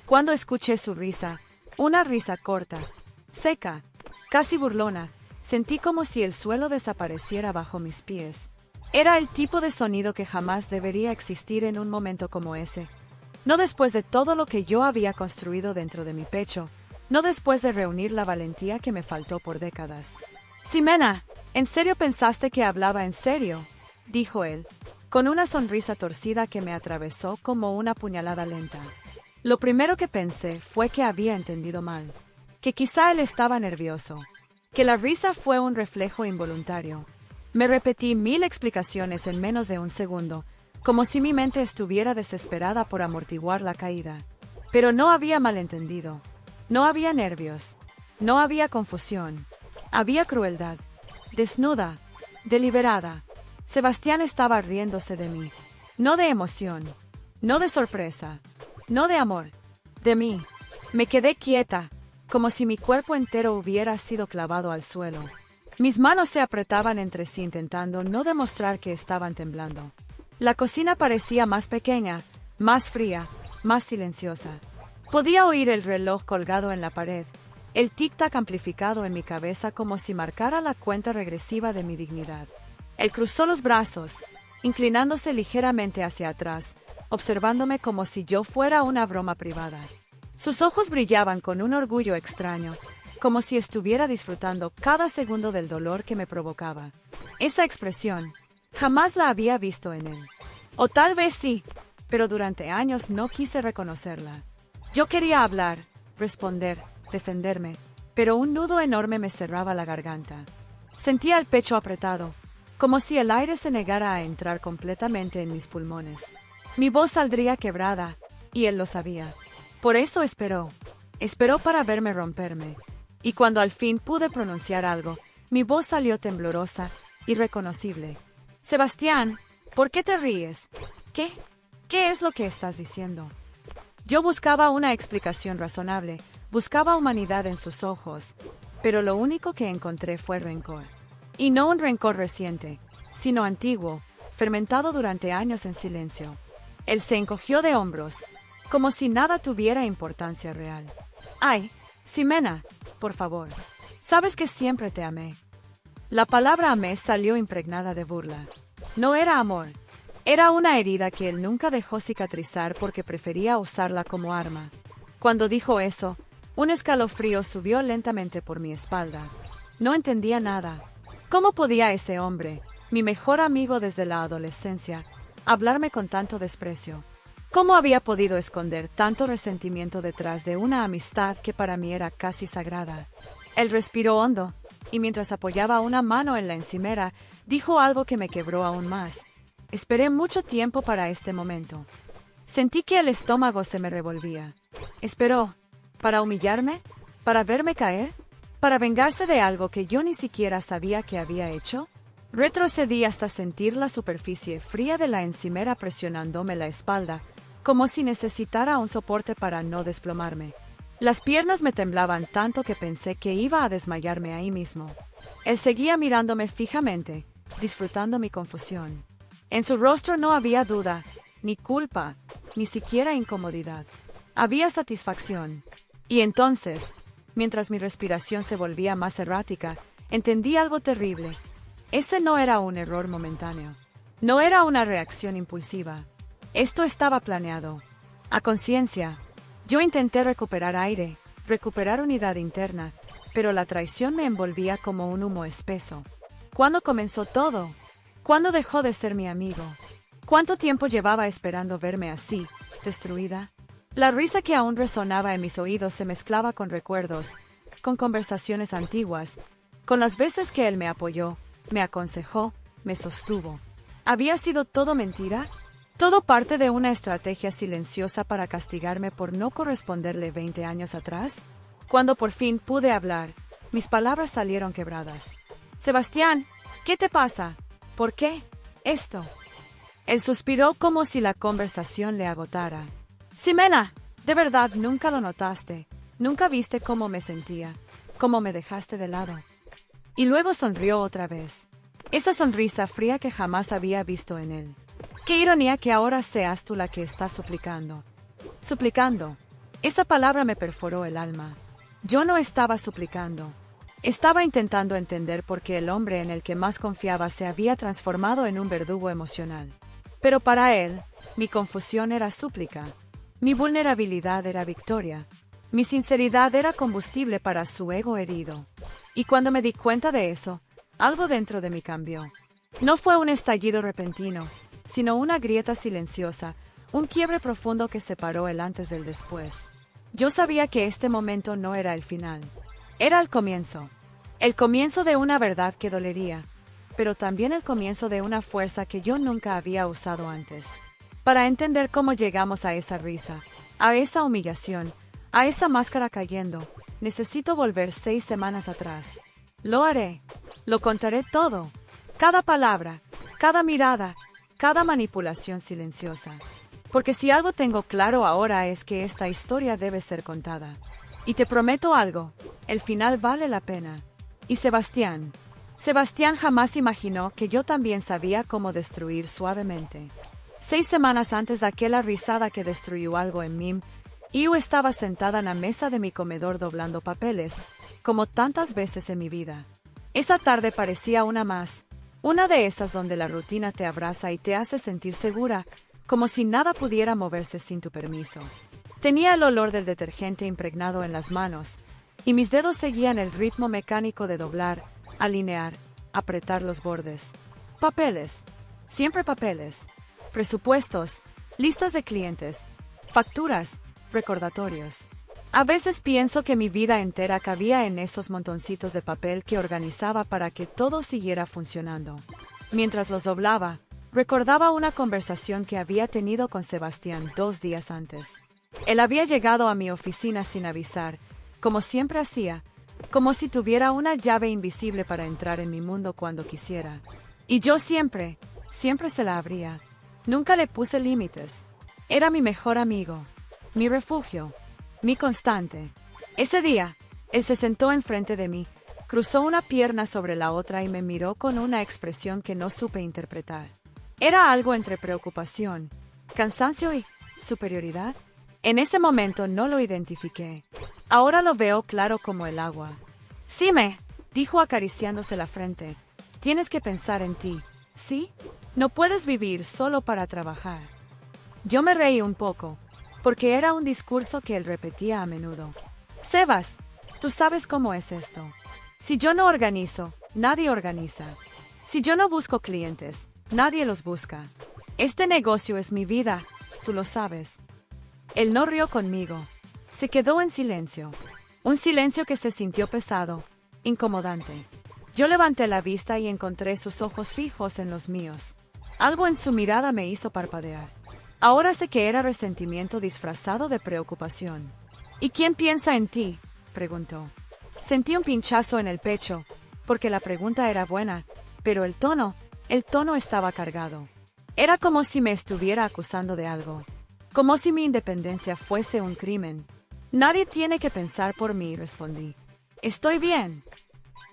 Cuando escuché su risa, una risa corta, seca, casi burlona, sentí como si el suelo desapareciera bajo mis pies. Era el tipo de sonido que jamás debería existir en un momento como ese. No después de todo lo que yo había construido dentro de mi pecho, no después de reunir la valentía que me faltó por décadas. «Ximena, ¿en serio pensaste que hablaba en serio?», dijo él, con una sonrisa torcida que me atravesó como una puñalada lenta. Lo primero que pensé fue que había entendido mal, que quizá él estaba nervioso, que la risa fue un reflejo involuntario. Me repetí 1000 explicaciones en menos de un segundo, como si mi mente estuviera desesperada por amortiguar la caída. Pero no había malentendido. No había nervios. No había confusión. Había crueldad. Desnuda. Deliberada. Sebastián estaba riéndose de mí. No de emoción. No de sorpresa. No de amor. De mí. Me quedé quieta, como si mi cuerpo entero hubiera sido clavado al suelo. Mis manos se apretaban entre sí intentando no demostrar que estaban temblando. La cocina parecía más pequeña, más fría, más silenciosa. Podía oír el reloj colgado en la pared, el tic-tac amplificado en mi cabeza como si marcara la cuenta regresiva de mi dignidad. Él cruzó los brazos, inclinándose ligeramente hacia atrás, observándome como si yo fuera una broma privada. Sus ojos brillaban con un orgullo extraño, como si estuviera disfrutando cada segundo del dolor que me provocaba. Esa expresión, jamás la había visto en él. O tal vez sí, pero durante años no quise reconocerla. Yo quería hablar, responder, defenderme, pero un nudo enorme me cerraba la garganta. Sentía el pecho apretado, como si el aire se negara a entrar completamente en mis pulmones. Mi voz saldría quebrada, y él lo sabía. Por eso esperó. Esperó para verme romperme. Y cuando al fin pude pronunciar algo, mi voz salió temblorosa, irreconocible. «Sebastián, ¿por qué te ríes? ¿Qué? ¿Qué es lo que estás diciendo?». Yo buscaba una explicación razonable, buscaba humanidad en sus ojos, pero lo único que encontré fue rencor. Y no un rencor reciente, sino antiguo, fermentado durante años en silencio. Él se encogió de hombros, como si nada tuviera importancia real. «Ay, Ximena, por favor, sabes que siempre te amé». La palabra amé salió impregnada de burla. No era amor. Era una herida que él nunca dejó cicatrizar porque prefería usarla como arma. Cuando dijo eso, un escalofrío subió lentamente por mi espalda. No entendía nada. ¿Cómo podía ese hombre, mi mejor amigo desde la adolescencia, hablarme con tanto desprecio? ¿Cómo había podido esconder tanto resentimiento detrás de una amistad que para mí era casi sagrada? Él respiró hondo, y mientras apoyaba una mano en la encimera, dijo algo que me quebró aún más. Esperé mucho tiempo para este momento. Sentí que el estómago se me revolvía. ¿Esperó? ¿Para humillarme? ¿Para verme caer? ¿Para vengarse de algo que yo ni siquiera sabía que había hecho? Retrocedí hasta sentir la superficie fría de la encimera presionándome la espalda, como si necesitara un soporte para no desplomarme. Las piernas me temblaban tanto que pensé que iba a desmayarme ahí mismo. Él seguía mirándome fijamente, disfrutando mi confusión. En su rostro no había duda, ni culpa, ni siquiera incomodidad. Había satisfacción. Y entonces, mientras mi respiración se volvía más errática, entendí algo terrible. Ese no era un error momentáneo. No era una reacción impulsiva. Esto estaba planeado. A conciencia. Yo intenté recuperar aire, recuperar unidad interna, pero la traición me envolvía como un humo espeso. ¿Cuándo comenzó todo? ¿Cuándo dejó de ser mi amigo? ¿Cuánto tiempo llevaba esperando verme así, destruida? La risa que aún resonaba en mis oídos se mezclaba con recuerdos, con conversaciones antiguas, con las veces que él me apoyó, me aconsejó, me sostuvo. ¿Había sido todo mentira? ¿Todo parte de una estrategia silenciosa para castigarme por no corresponderle 20 años atrás? Cuando por fin pude hablar, mis palabras salieron quebradas. «Sebastián, ¿qué te pasa? ¿Por qué? Esto». Él suspiró como si la conversación le agotara. «Ximena, de verdad nunca lo notaste. Nunca viste cómo me sentía, cómo me dejaste de lado». Y luego sonrió otra vez. Esa sonrisa fría que jamás había visto en él. Qué ironía que ahora seas tú la que está suplicando. Suplicando. Esa palabra me perforó el alma. Yo no estaba suplicando. Estaba intentando entender por qué el hombre en el que más confiaba se había transformado en un verdugo emocional. Pero para él, mi confusión era súplica. Mi vulnerabilidad era victoria. Mi sinceridad era combustible para su ego herido. Y cuando me di cuenta de eso, algo dentro de mí cambió. No fue un estallido repentino, sino una grieta silenciosa, un quiebre profundo que separó el antes del después. Yo sabía que este momento no era el final. Era el comienzo de una verdad que dolería, pero también el comienzo de una fuerza que yo nunca había usado antes. Para entender cómo llegamos a esa risa, a esa humillación, a esa máscara cayendo, necesito volver 6 semanas atrás. Lo haré. Lo contaré todo. Cada palabra, cada mirada, cada manipulación silenciosa. Porque si algo tengo claro ahora es que esta historia debe ser contada. Y te prometo algo, el final vale la pena. Y Sebastián jamás imaginó que yo también sabía cómo destruir suavemente. 6 semanas antes de aquella risada que destruyó algo en mí, yo estaba sentada en la mesa de mi comedor doblando papeles, como tantas veces en mi vida. Esa tarde parecía una más, una de esas donde la rutina te abraza y te hace sentir segura, como si nada pudiera moverse sin tu permiso. Tenía el olor del detergente impregnado en las manos, y mis dedos seguían el ritmo mecánico de doblar, alinear, apretar los bordes. Papeles, siempre papeles. Presupuestos, listas de clientes, facturas, recordatorios. A veces pienso que mi vida entera cabía en esos montoncitos de papel que organizaba para que todo siguiera funcionando. Mientras los doblaba, recordaba una conversación que había tenido con Sebastián 2 días antes. Él había llegado a mi oficina sin avisar, como siempre hacía, como si tuviera una llave invisible para entrar en mi mundo cuando quisiera. Y yo siempre se la abría. Nunca le puse límites. Era mi mejor amigo, mi refugio, mi constante. Ese día, él se sentó enfrente de mí, cruzó una pierna sobre la otra y me miró con una expresión que no supe interpretar. Era algo entre preocupación, cansancio y superioridad. En ese momento no lo identifiqué. Ahora lo veo claro como el agua. Sime, dijo acariciándose la frente, tienes que pensar en ti, ¿sí? No puedes vivir solo para trabajar. Yo me reí un poco, porque era un discurso que él repetía a menudo. Sebas, tú sabes cómo es esto. Si yo no organizo, nadie organiza. Si yo no busco clientes, nadie los busca. Este negocio es mi vida, tú lo sabes. Él no rió conmigo. Se quedó en silencio. Un silencio que se sintió pesado, incomodante. Yo levanté la vista y encontré sus ojos fijos en los míos. Algo en su mirada me hizo parpadear. Ahora sé que era resentimiento disfrazado de preocupación. ¿Y quién piensa en ti?, preguntó. Sentí un pinchazo en el pecho, porque la pregunta era buena, pero el tono estaba cargado. Era como si me estuviera acusando de algo. Como si mi independencia fuese un crimen. Nadie tiene que pensar por mí, respondí. Estoy bien.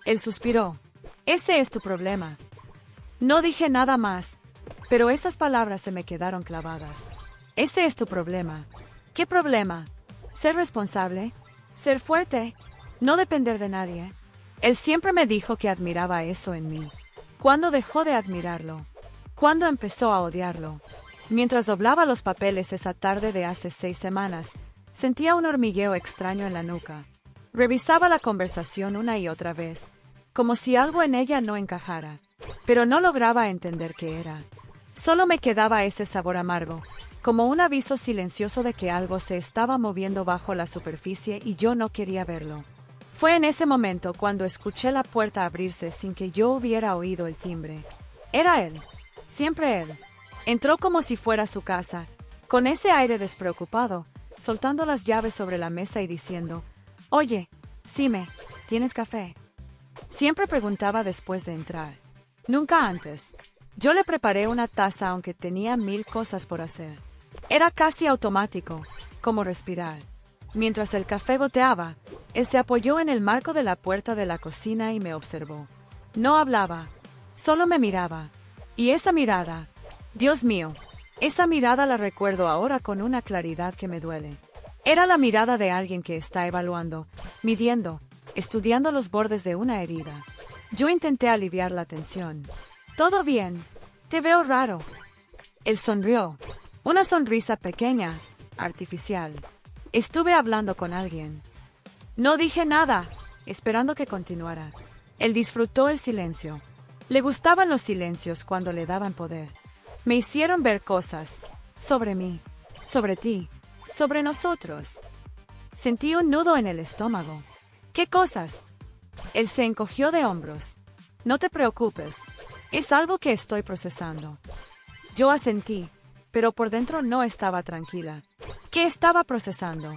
Él suspiró. Ese es tu problema. No dije nada más, pero esas palabras se me quedaron clavadas. Ese es tu problema. ¿Qué problema? Ser responsable, ser fuerte, no depender de nadie. Él siempre me dijo que admiraba eso en mí. ¿Cuándo dejó de admirarlo? ¿Cuándo empezó a odiarlo? Mientras doblaba los papeles esa tarde de hace 6 semanas, sentía un hormigueo extraño en la nuca. Revisaba la conversación una y otra vez, como si algo en ella no encajara, pero no lograba entender qué era. Solo me quedaba ese sabor amargo, como un aviso silencioso de que algo se estaba moviendo bajo la superficie y yo no quería verlo. Fue en ese momento cuando escuché la puerta abrirse sin que yo hubiera oído el timbre. Era él, siempre él. Entró como si fuera su casa, con ese aire despreocupado, soltando las llaves sobre la mesa y diciendo, «Oye, Sime, ¿tienes café?». Siempre preguntaba después de entrar. Nunca antes. Yo le preparé una taza aunque tenía 1000 cosas por hacer. Era casi automático, como respirar. Mientras el café goteaba, él se apoyó en el marco de la puerta de la cocina y me observó. No hablaba, solo me miraba. Y esa mirada, Dios mío, esa mirada la recuerdo ahora con una claridad que me duele. Era la mirada de alguien que está evaluando, midiendo, estudiando los bordes de una herida. Yo intenté aliviar la tensión. «Todo bien. Te veo raro». Él sonrió. Una sonrisa pequeña, artificial. «Estuve hablando con alguien». No dije nada, esperando que continuara. Él disfrutó el silencio. Le gustaban los silencios cuando le daban poder. Me hicieron ver cosas. Sobre mí. Sobre ti. Sobre nosotros. Sentí un nudo en el estómago. ¿Qué cosas? Él se encogió de hombros. No te preocupes. Es algo que estoy procesando. Yo asentí, pero por dentro no estaba tranquila. ¿Qué estaba procesando?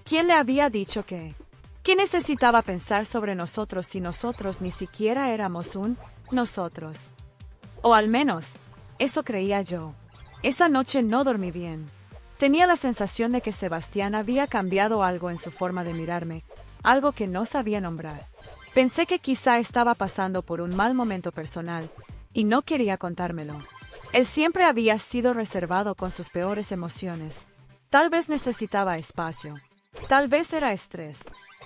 ¿Quién le había dicho qué? ¿Qué necesitaba pensar sobre nosotros si nosotros ni siquiera éramos un nosotros? O al menos, eso creía yo. Esa noche no dormí bien. Tenía la sensación de que Sebastián había cambiado algo en su forma de mirarme, algo que no sabía nombrar. Pensé que quizá estaba pasando por un mal momento personal, y no quería contármelo. Él siempre había sido reservado con sus peores emociones. Tal vez necesitaba espacio. Tal vez era estrés.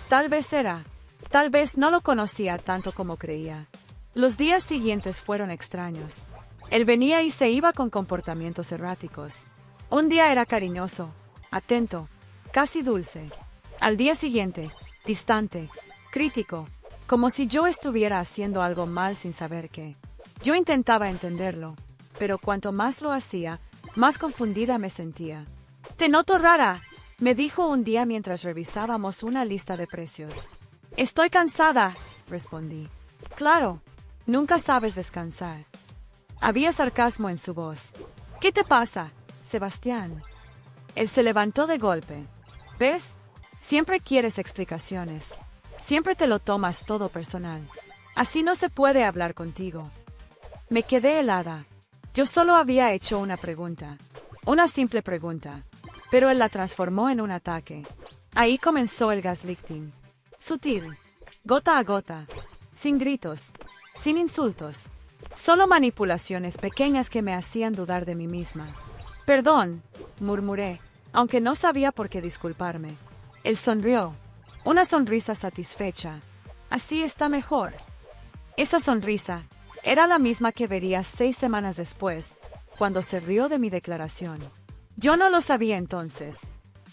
Tal vez no lo conocía tanto como creía. Los días siguientes fueron extraños. Él venía y se iba con comportamientos erráticos. Un día era cariñoso, atento, casi dulce. Al día siguiente, distante, crítico, como si yo estuviera haciendo algo mal sin saber qué. Yo intentaba entenderlo, pero cuanto más lo hacía, más confundida me sentía. «Te noto rara», me dijo un día mientras revisábamos una lista de precios. «Estoy cansada», respondí. «Claro, nunca sabes descansar». Había sarcasmo en su voz. «¿Qué te pasa, Sebastián?» Él se levantó de golpe. «¿Ves? Siempre quieres explicaciones. Siempre te lo tomas todo personal. Así no se puede hablar contigo». Me quedé helada. Yo solo había hecho una pregunta. Una simple pregunta. Pero él la transformó en un ataque. Ahí comenzó el gaslighting. Sutil. Gota a gota. Sin gritos. Sin insultos. Solo manipulaciones pequeñas que me hacían dudar de mí misma. «Perdón», murmuré, aunque no sabía por qué disculparme. Él sonrió. Una sonrisa satisfecha. «Así está mejor». Esa sonrisa era la misma que vería 6 semanas después, cuando se rió de mi declaración. Yo no lo sabía entonces,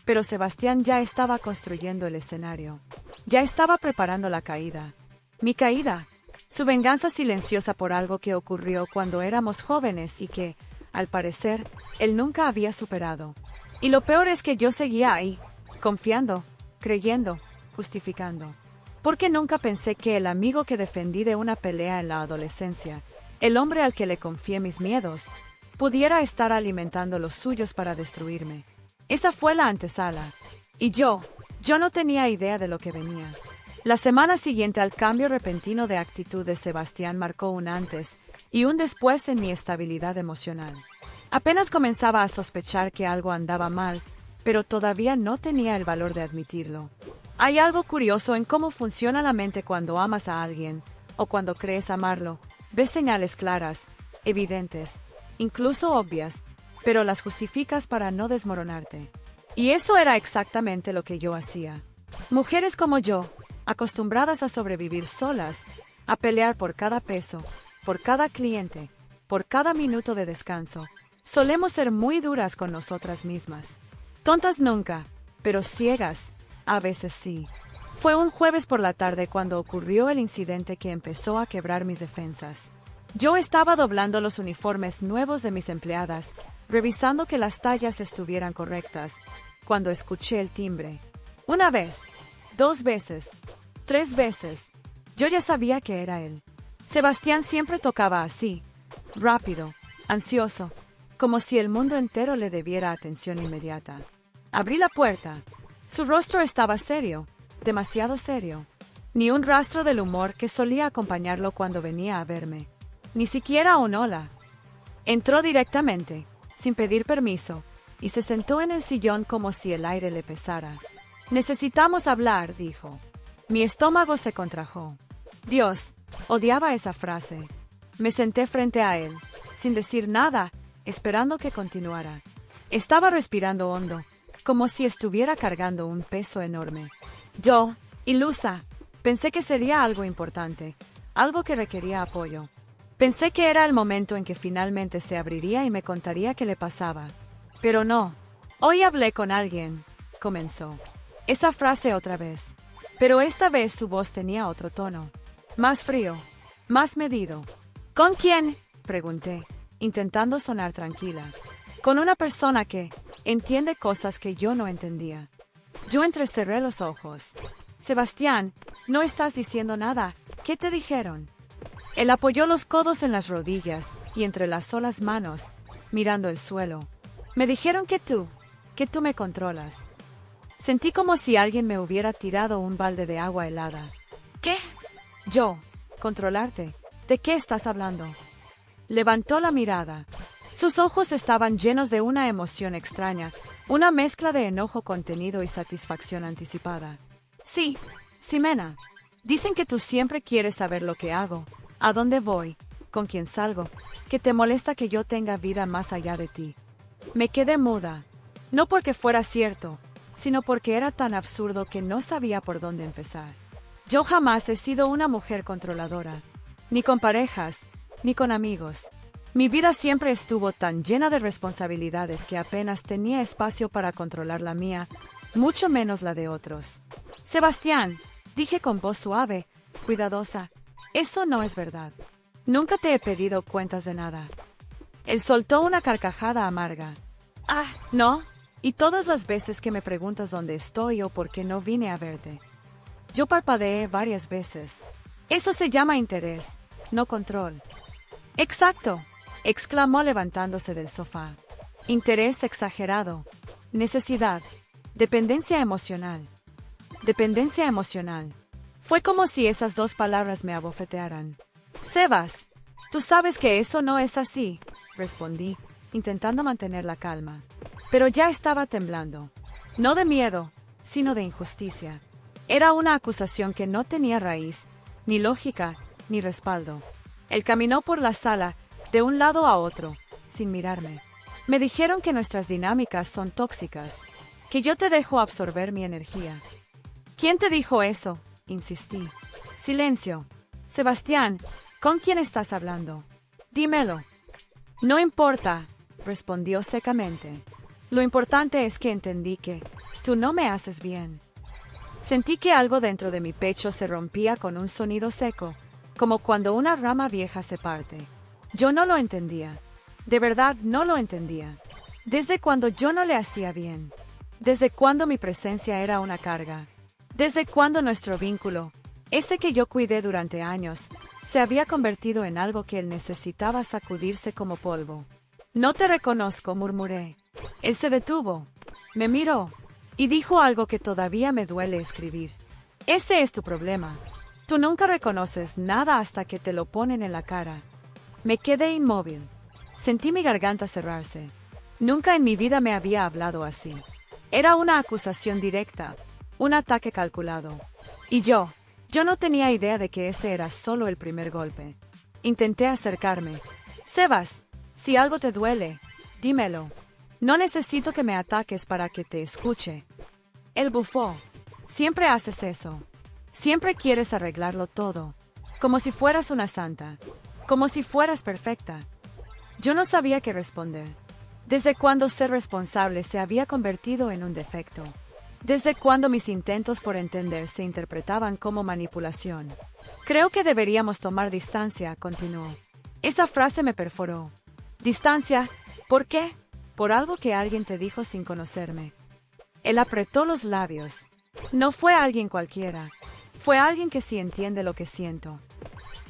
pero Sebastián ya estaba construyendo el escenario. Ya estaba preparando la caída. Mi caída. Su venganza silenciosa por algo que ocurrió cuando éramos jóvenes y que, al parecer, él nunca había superado. Y lo peor es que yo seguía ahí, confiando, creyendo, justificando. Porque nunca pensé que el amigo que defendí de una pelea en la adolescencia, el hombre al que le confié mis miedos, pudiera estar alimentando los suyos para destruirme. Esa fue la antesala. Y yo no tenía idea de lo que venía. La semana siguiente al cambio repentino de actitud de Sebastián marcó un antes y un después en mi estabilidad emocional. Apenas comenzaba a sospechar que algo andaba mal, pero todavía no tenía el valor de admitirlo. Hay algo curioso en cómo funciona la mente cuando amas a alguien, o cuando crees amarlo. Ves señales claras, evidentes, incluso obvias, pero las justificas para no desmoronarte. Y eso era exactamente lo que yo hacía. Mujeres como yo, acostumbradas a sobrevivir solas, a pelear por cada peso, por cada cliente, por cada minuto de descanso, solemos ser muy duras con nosotras mismas. Tontas nunca, pero ciegas, a veces sí. Fue un jueves por la tarde cuando ocurrió el incidente que empezó a quebrar mis defensas. Yo estaba doblando los uniformes nuevos de mis empleadas, revisando que las tallas estuvieran correctas, cuando escuché el timbre. 1 vez, 2 veces, 3 veces. Yo ya sabía que era él. Sebastián siempre tocaba así, rápido, ansioso, como si el mundo entero le debiera atención inmediata. Abrí la puerta. Su rostro estaba serio, demasiado serio. Ni un rastro del humor que solía acompañarlo cuando venía a verme. Ni siquiera un hola. Entró directamente, sin pedir permiso, y se sentó en el sillón como si el aire le pesara. «Necesitamos hablar», dijo. Mi estómago se contrajo. Dios, odiaba esa frase. Me senté frente a él, sin decir nada, esperando que continuara. Estaba respirando hondo, como si estuviera cargando un peso enorme. Yo, ilusa, pensé que sería algo importante, algo que requería apoyo. Pensé que era el momento en que finalmente se abriría y me contaría qué le pasaba. Pero no. Hoy hablé con alguien, comenzó. Esa frase otra vez. Pero esta vez su voz tenía otro tono. Más frío, más medido. ¿Con quién?, pregunté, intentando sonar tranquila. Con una persona que entiende cosas que yo no entendía. Yo entrecerré los ojos. Sebastián, no estás diciendo nada. ¿Qué te dijeron? Él apoyó los codos en las rodillas y entrelazó las manos, mirando el suelo. Me dijeron que tú me controlas. Sentí como si alguien me hubiera tirado un balde de agua helada. ¿Qué? Yo, controlarte. ¿De qué estás hablando? Levantó la mirada. Sus ojos estaban llenos de una emoción extraña, una mezcla de enojo contenido y satisfacción anticipada. Sí, Ximena. Dicen que tú siempre quieres saber lo que hago, a dónde voy, con quién salgo, que te molesta que yo tenga vida más allá de ti. Me quedé muda, no porque fuera cierto, sino porque era tan absurdo que no sabía por dónde empezar. Yo jamás he sido una mujer controladora, ni con parejas, ni con amigos. Mi vida siempre estuvo tan llena de responsabilidades que apenas tenía espacio para controlar la mía, mucho menos la de otros. Sebastián, dije con voz suave, cuidadosa, eso no es verdad. Nunca te he pedido cuentas de nada. Él soltó una carcajada amarga. Ah, ¿no? Y todas las veces que me preguntas dónde estoy o por qué no vine a verte. Yo parpadeé varias veces. Eso se llama interés, no control. Exacto, exclamó levantándose del sofá. Interés exagerado. Necesidad. Dependencia emocional. Dependencia emocional. Fue como si esas dos palabras me abofetearan. Sebas, tú sabes que eso no es así, respondí, intentando mantener la calma. Pero ya estaba temblando. No de miedo, sino de injusticia. Era una acusación que no tenía raíz, ni lógica, ni respaldo. Él caminó por la sala, de un lado a otro, sin mirarme. Me dijeron que nuestras dinámicas son tóxicas, que yo te dejo absorber mi energía. ¿Quién te dijo eso?, insistí. Silencio. Sebastián, ¿con quién estás hablando? Dímelo. No importa, respondió secamente. Lo importante es que entendí que tú no me haces bien. Sentí que algo dentro de mi pecho se rompía con un sonido seco, como cuando una rama vieja se parte. Yo no lo entendía. De verdad no lo entendía. Desde cuando yo no le hacía bien. Desde cuando mi presencia era una carga. Desde cuando nuestro vínculo, ese que yo cuidé durante años, se había convertido en algo que él necesitaba sacudirse como polvo. No te reconozco, murmuré. Él se detuvo, me miró y dijo algo que todavía me duele escribir. Ese es tu problema. Tú nunca reconoces nada hasta que te lo ponen en la cara. Me quedé inmóvil. Sentí mi garganta cerrarse. Nunca en mi vida me había hablado así. Era una acusación directa, un ataque calculado. Y yo no tenía idea de que ese era solo el primer golpe. Intenté acercarme. Sebas, si algo te duele, dímelo. No necesito que me ataques para que te escuche. Él bufó. Siempre haces eso. Siempre quieres arreglarlo todo. Como si fueras una santa. Como si fueras perfecta. Yo no sabía qué responder. ¿Desde cuándo ser responsable se había convertido en un defecto? ¿Desde cuándo mis intentos por entender se interpretaban como manipulación? Creo que deberíamos tomar distancia, continuó. Esa frase me perforó. ¿Distancia? ¿Por qué? Por algo que alguien te dijo sin conocerme. Él apretó los labios. No fue alguien cualquiera. Fue alguien que sí entiende lo que siento.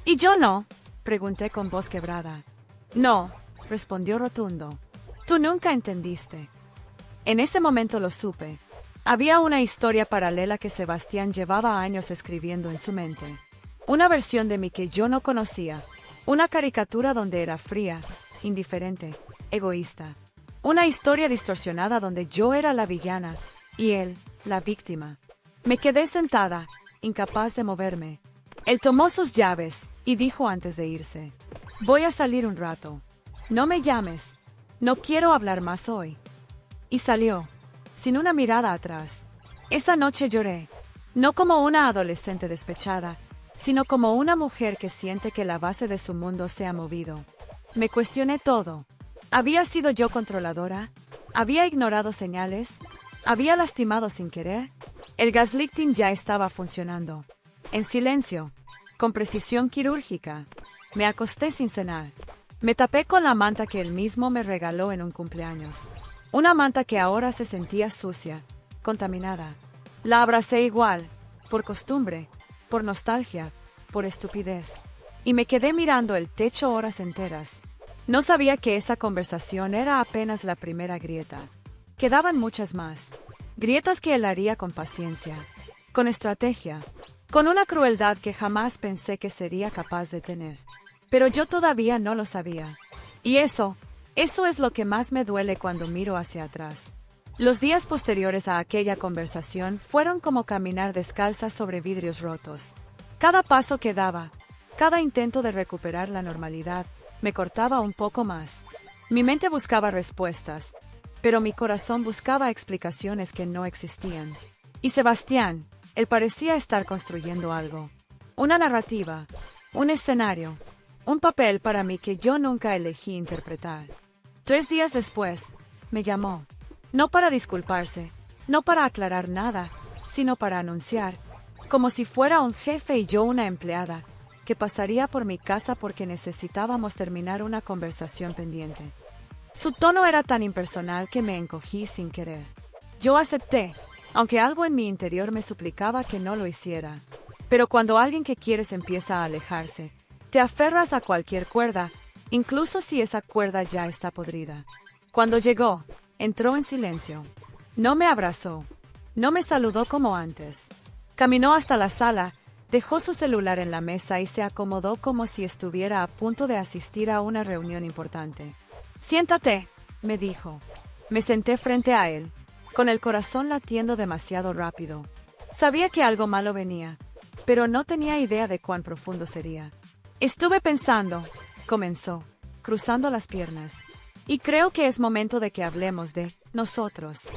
¿Y yo no?, pregunté con voz quebrada. No, respondió rotundo. Tú nunca entendiste. En ese momento lo supe. Había una historia paralela que Sebastián llevaba años escribiendo en su mente. Una versión de mí que yo no conocía. Una caricatura donde era fría, indiferente, egoísta. Una historia distorsionada donde yo era la villana y él, la víctima. Me quedé sentada, incapaz de moverme. Él tomó sus llaves y dijo antes de irse: voy a salir un rato. No me llames. No quiero hablar más hoy. Y salió. sin una mirada atrás. Esa noche lloré, no como una adolescente despechada, sino como una mujer que siente que la base de su mundo se ha movido. Me cuestioné todo. ¿Había sido yo controladora? ¿Había ignorado señales? ¿Había lastimado sin querer? El gaslighting ya estaba funcionando. En silencio, con precisión quirúrgica, me acosté sin cenar. Me tapé con la manta que él mismo me regaló en un cumpleaños. Una manta que ahora se sentía sucia, contaminada. La abracé igual, por costumbre, por nostalgia, por estupidez. Y me quedé mirando el techo horas enteras. No sabía que esa conversación era apenas la primera grieta. Quedaban muchas más. Grietas que él haría con paciencia, con estrategia, con una crueldad que jamás pensé que sería capaz de tener. Pero yo todavía no lo sabía. Y eso es lo que más me duele cuando miro hacia atrás. Los días posteriores a aquella conversación fueron como caminar descalza sobre vidrios rotos. Cada paso que daba, cada intento de recuperar la normalidad, me cortaba un poco más. Mi mente buscaba respuestas, pero mi corazón buscaba explicaciones que no existían. Y Sebastián, él parecía estar construyendo algo. Una narrativa, un escenario, un papel para mí que yo nunca elegí interpretar. 3 días después, me llamó. No para disculparse, no para aclarar nada, sino para anunciar, como si fuera un jefe y yo una empleada, que pasaría por mi casa porque necesitábamos terminar una conversación pendiente. Su tono era tan impersonal que me encogí sin querer. Yo acepté, aunque algo en mi interior me suplicaba que no lo hiciera. Pero cuando alguien que quieres empieza a alejarse, te aferras a cualquier cuerda, incluso si esa cuerda ya está podrida. Cuando llegó, entró en silencio. No me abrazó. No me saludó como antes. Caminó hasta la sala, dejó su celular en la mesa y se acomodó como si estuviera a punto de asistir a una reunión importante. «Siéntate», me dijo. Me senté frente a él, con el corazón latiendo demasiado rápido. Sabía que algo malo venía, pero no tenía idea de cuán profundo sería. «Estuve pensando», comenzó, cruzando las piernas. «Y creo que es momento de que hablemos de nosotros».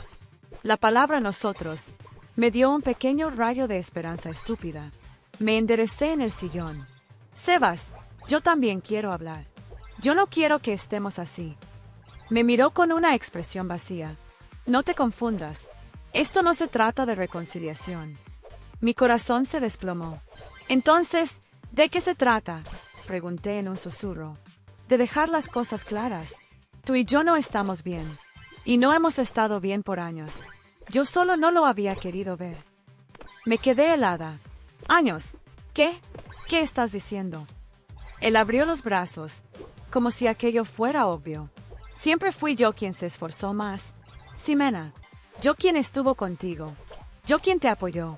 La palabra nosotros me dio un pequeño rayo de esperanza estúpida. Me enderecé en el sillón. «Sebas, yo también quiero hablar. Yo no quiero que estemos así». Me miró con una expresión vacía. «No te confundas. Esto no se trata de reconciliación». Mi corazón se desplomó. «Entonces, ¿de qué se trata?», pregunté en un susurro. «De dejar las cosas claras. Tú y yo no estamos bien. Y no hemos estado bien por años. Yo solo no lo había querido ver». Me quedé helada. «¿Años? ¿Qué? ¿Qué estás diciendo?». Él abrió los brazos, como si aquello fuera obvio. «Siempre fui yo quien se esforzó más, Ximena. Yo quien estuvo contigo. Yo quien te apoyó.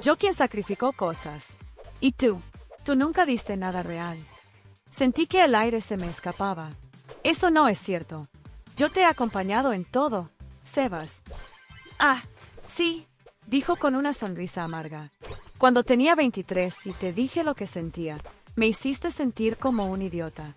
Yo quien sacrificó cosas. Y tú nunca diste nada real». Sentí que el aire se me escapaba. «Eso no es cierto. Yo te he acompañado en todo, Sebas». «Ah, sí», dijo con una sonrisa amarga. «Cuando tenía 23 y te dije lo que sentía, me hiciste sentir como un idiota».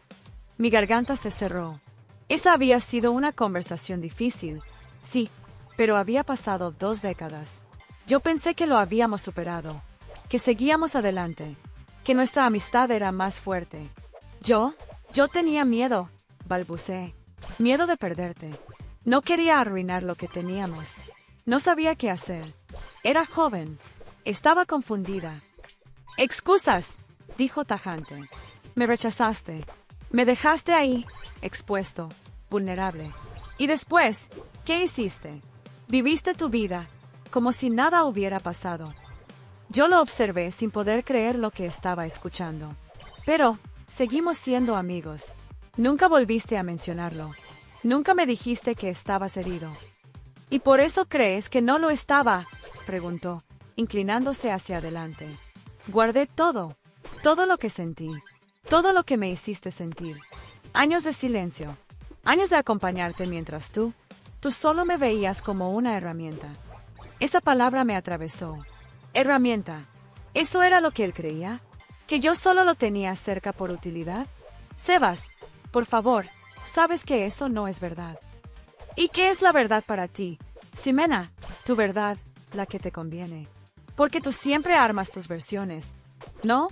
Mi garganta se cerró. Esa había sido una conversación difícil, sí, pero había pasado 2 décadas. Yo pensé que lo habíamos superado, que seguíamos adelante, que nuestra amistad era más fuerte. Yo tenía miedo, balbuceé, miedo de perderte. No quería arruinar lo que teníamos. No sabía qué hacer. Era joven. Estaba confundida. «Excusas», dijo tajante. «Me rechazaste. Me dejaste ahí, expuesto, vulnerable. Y después, ¿qué hiciste? Viviste tu vida, como si nada hubiera pasado». Yo lo observé sin poder creer lo que estaba escuchando. «Pero, seguimos siendo amigos. Nunca volviste a mencionarlo. Nunca me dijiste que estabas herido». «¿Y por eso crees que no lo estaba?», preguntó, inclinándose hacia adelante. «Guardé todo lo que sentí, todo lo que me hiciste sentir. Años de silencio, años de acompañarte mientras tú solo me veías como una herramienta». Esa palabra me atravesó. Herramienta. ¿Eso era lo que él creía? ¿Que yo solo lo tenía cerca por utilidad? «Sebas, por favor, sabes que eso no es verdad». «¿Y qué es la verdad para ti?», Ximena, tu verdad, la que te conviene. Porque tú siempre armas tus versiones, ¿no?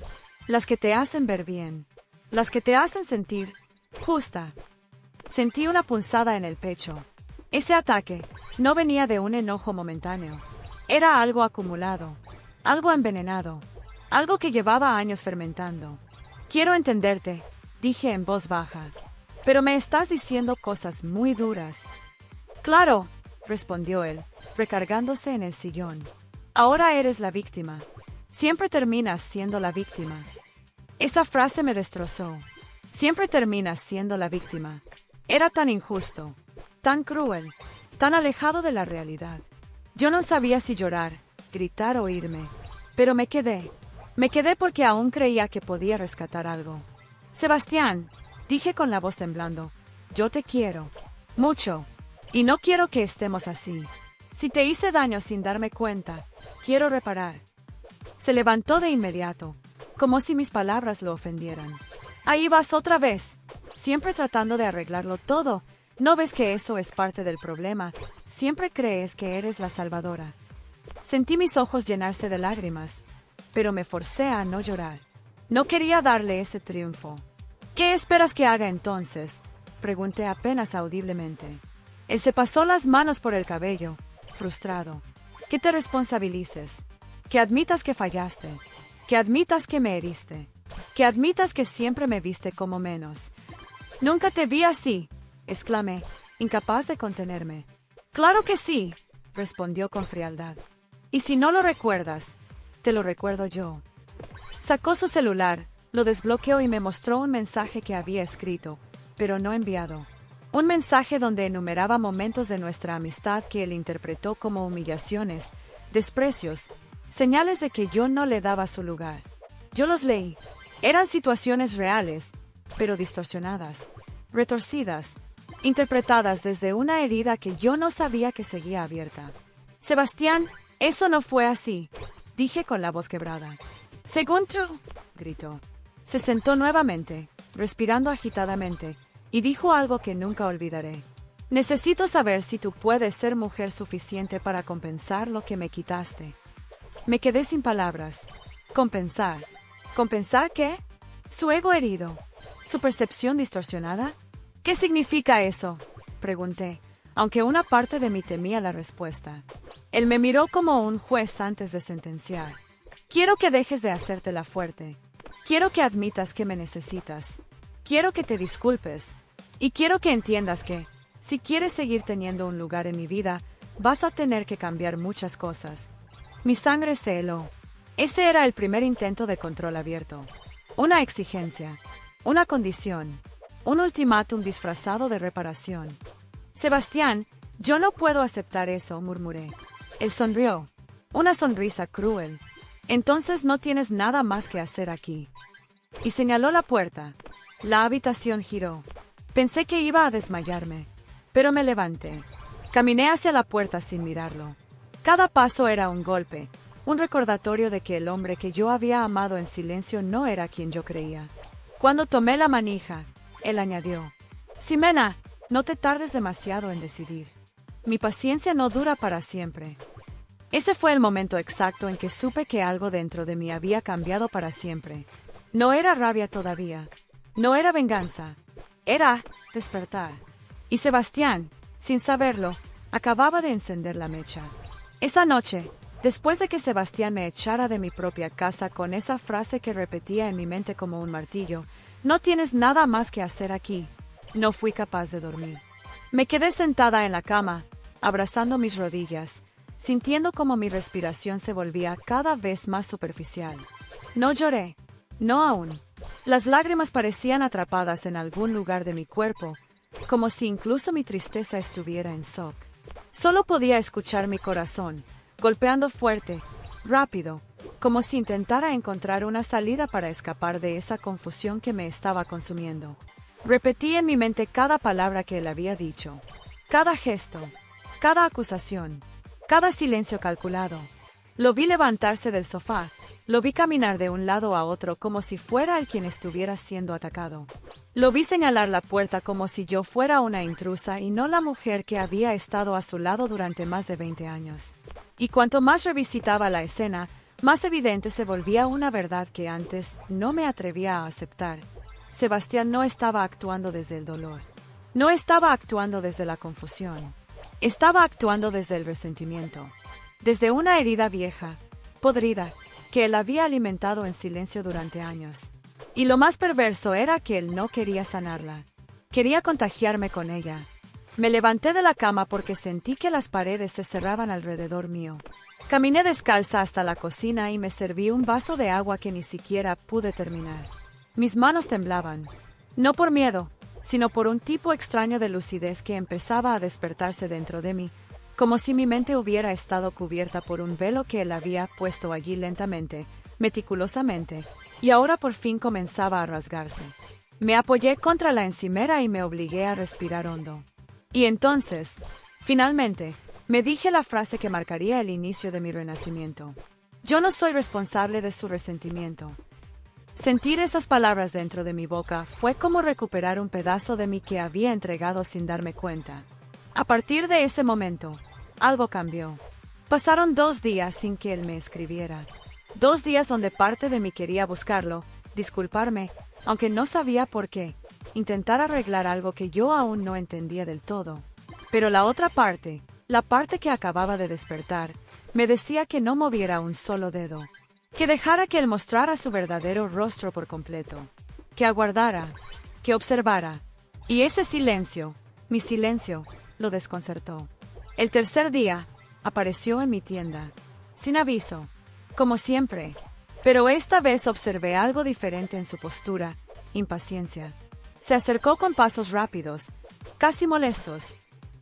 Las que te hacen ver bien, las que te hacen sentir justa. Sentí una punzada en el pecho. Ese ataque no venía de un enojo momentáneo. Era algo acumulado, algo envenenado, algo que llevaba años fermentando. Quiero entenderte, dije en voz baja, pero me estás diciendo cosas muy duras. Claro, respondió él, recargándose en el sillón. Ahora eres la víctima. Siempre terminas siendo la víctima. Esa frase me destrozó. Siempre terminas siendo la víctima. Era tan injusto, tan cruel, tan alejado de la realidad. Yo no sabía si llorar, gritar o irme, pero me quedé. Me quedé porque aún creía que podía rescatar algo. Sebastián, dije con la voz temblando, yo te quiero, mucho, y no quiero que estemos así. Si te hice daño sin darme cuenta, quiero reparar. Se levantó de inmediato, como si mis palabras lo ofendieran. Ahí vas otra vez, siempre tratando de arreglarlo todo. ¿No ves que eso es parte del problema? Siempre crees que eres la salvadora. Sentí mis ojos llenarse de lágrimas, pero me forcé a no llorar. No quería darle ese triunfo. ¿Qué esperas que haga entonces?, pregunté apenas audiblemente. Él se pasó las manos por el cabello, frustrado. Que te responsabilices, que admitas que fallaste, que admitas que me heriste, que admitas que siempre me viste como menos. Nunca te vi así, exclamé, incapaz de contenerme. Claro que sí, respondió con frialdad. Y si no lo recuerdas, te lo recuerdo yo. Sacó su celular, lo desbloqueó y me mostró un mensaje que había escrito, pero no enviado. Un mensaje donde enumeraba momentos de nuestra amistad que él interpretó como humillaciones, desprecios, señales de que yo no le daba su lugar. Yo los leí. Eran situaciones reales, pero distorsionadas, retorcidas, interpretadas desde una herida que yo no sabía que seguía abierta. Sebastián, eso no fue así, dije con la voz quebrada. Según tú, gritó. Se sentó nuevamente, respirando agitadamente, y dijo algo que nunca olvidaré. Necesito saber si tú puedes ser mujer suficiente para compensar lo que me quitaste. Me quedé sin palabras. ¿Compensar? ¿Compensar qué? ¿Su ego herido? ¿Su percepción distorsionada? ¿Qué significa eso?, pregunté, aunque una parte de mí temía la respuesta. Él me miró como un juez antes de sentenciar. Quiero que dejes de hacértela fuerte. Quiero que admitas que me necesitas. Quiero que te disculpes. Y quiero que entiendas que, si quieres seguir teniendo un lugar en mi vida, vas a tener que cambiar muchas cosas. Mi sangre se heló. Ese era el primer intento de control abierto. Una exigencia. Una condición. Un ultimátum disfrazado de reparación. Sebastián, yo no puedo aceptar eso, murmuré. Él sonrió. Una sonrisa cruel. Entonces no tienes nada más que hacer aquí. Y señaló la puerta. La habitación giró. Pensé que iba a desmayarme, pero me levanté. Caminé hacia la puerta sin mirarlo. Cada paso era un golpe, un recordatorio de que el hombre que yo había amado en silencio no era quien yo creía. Cuando tomé la manija, él añadió: Ximena, no te tardes demasiado en decidir. Mi paciencia no dura para siempre. Ese fue el momento exacto en que supe que algo dentro de mí había cambiado para siempre. No era rabia todavía. No era venganza. Era despertar. Y Sebastián, sin saberlo, acababa de encender la mecha. Esa noche, después de que Sebastián me echara de mi propia casa con esa frase que repetía en mi mente como un martillo: no tienes nada más que hacer aquí, no fui capaz de dormir. Me quedé sentada en la cama, abrazando mis rodillas, sintiendo como mi respiración se volvía cada vez más superficial. No lloré, no aún. Las lágrimas parecían atrapadas en algún lugar de mi cuerpo, como si incluso mi tristeza estuviera en shock. Solo podía escuchar mi corazón, golpeando fuerte, rápido, como si intentara encontrar una salida para escapar de esa confusión que me estaba consumiendo. Repetí en mi mente cada palabra que él había dicho, cada gesto, cada acusación, cada silencio calculado. Lo vi levantarse del sofá, Lo vi caminar de un lado a otro como si fuera el quien estuviera siendo atacado. Lo vi señalar la puerta como si yo fuera una intrusa y no la mujer que había estado a su lado durante más de 20 años. Y cuanto más revisitaba la escena, más evidente se volvía una verdad que antes no me atrevía a aceptar. Sebastián no estaba actuando desde el dolor. No estaba actuando desde la confusión. Estaba actuando desde el resentimiento. Desde una herida vieja, podrida, que él había alimentado en silencio durante años. Y lo más perverso era que él no quería sanarla. Quería contagiarme con ella. Me levanté de la cama porque sentí que las paredes se cerraban alrededor mío. Caminé descalza hasta la cocina y me serví un vaso de agua que ni siquiera pude terminar. Mis manos temblaban. No por miedo, sino por un tipo extraño de lucidez que empezaba a despertarse dentro de mí, como si mi mente hubiera estado cubierta por un velo que él había puesto allí lentamente, meticulosamente, y ahora por fin comenzaba a rasgarse. Me apoyé contra la encimera y me obligué a respirar hondo. Y entonces, finalmente, me dije la frase que marcaría el inicio de mi renacimiento. Yo no soy responsable de su resentimiento. Sentir esas palabras dentro de mi boca fue como recuperar un pedazo de mí que había entregado sin darme cuenta. A partir de ese momento, algo cambió. Pasaron 2 días sin que él me escribiera. 2 días donde parte de mí quería buscarlo, disculparme, aunque no sabía por qué, intentar arreglar algo que yo aún no entendía del todo. Pero la otra parte, la parte que acababa de despertar, me decía que no moviera un solo dedo, que dejara que él mostrara su verdadero rostro por completo, que aguardara, que observara. Y ese silencio, mi silencio, lo desconcertó. El tercer día, apareció en mi tienda, sin aviso, como siempre, pero esta vez observé algo diferente en su postura, impaciencia. Se acercó con pasos rápidos, casi molestos,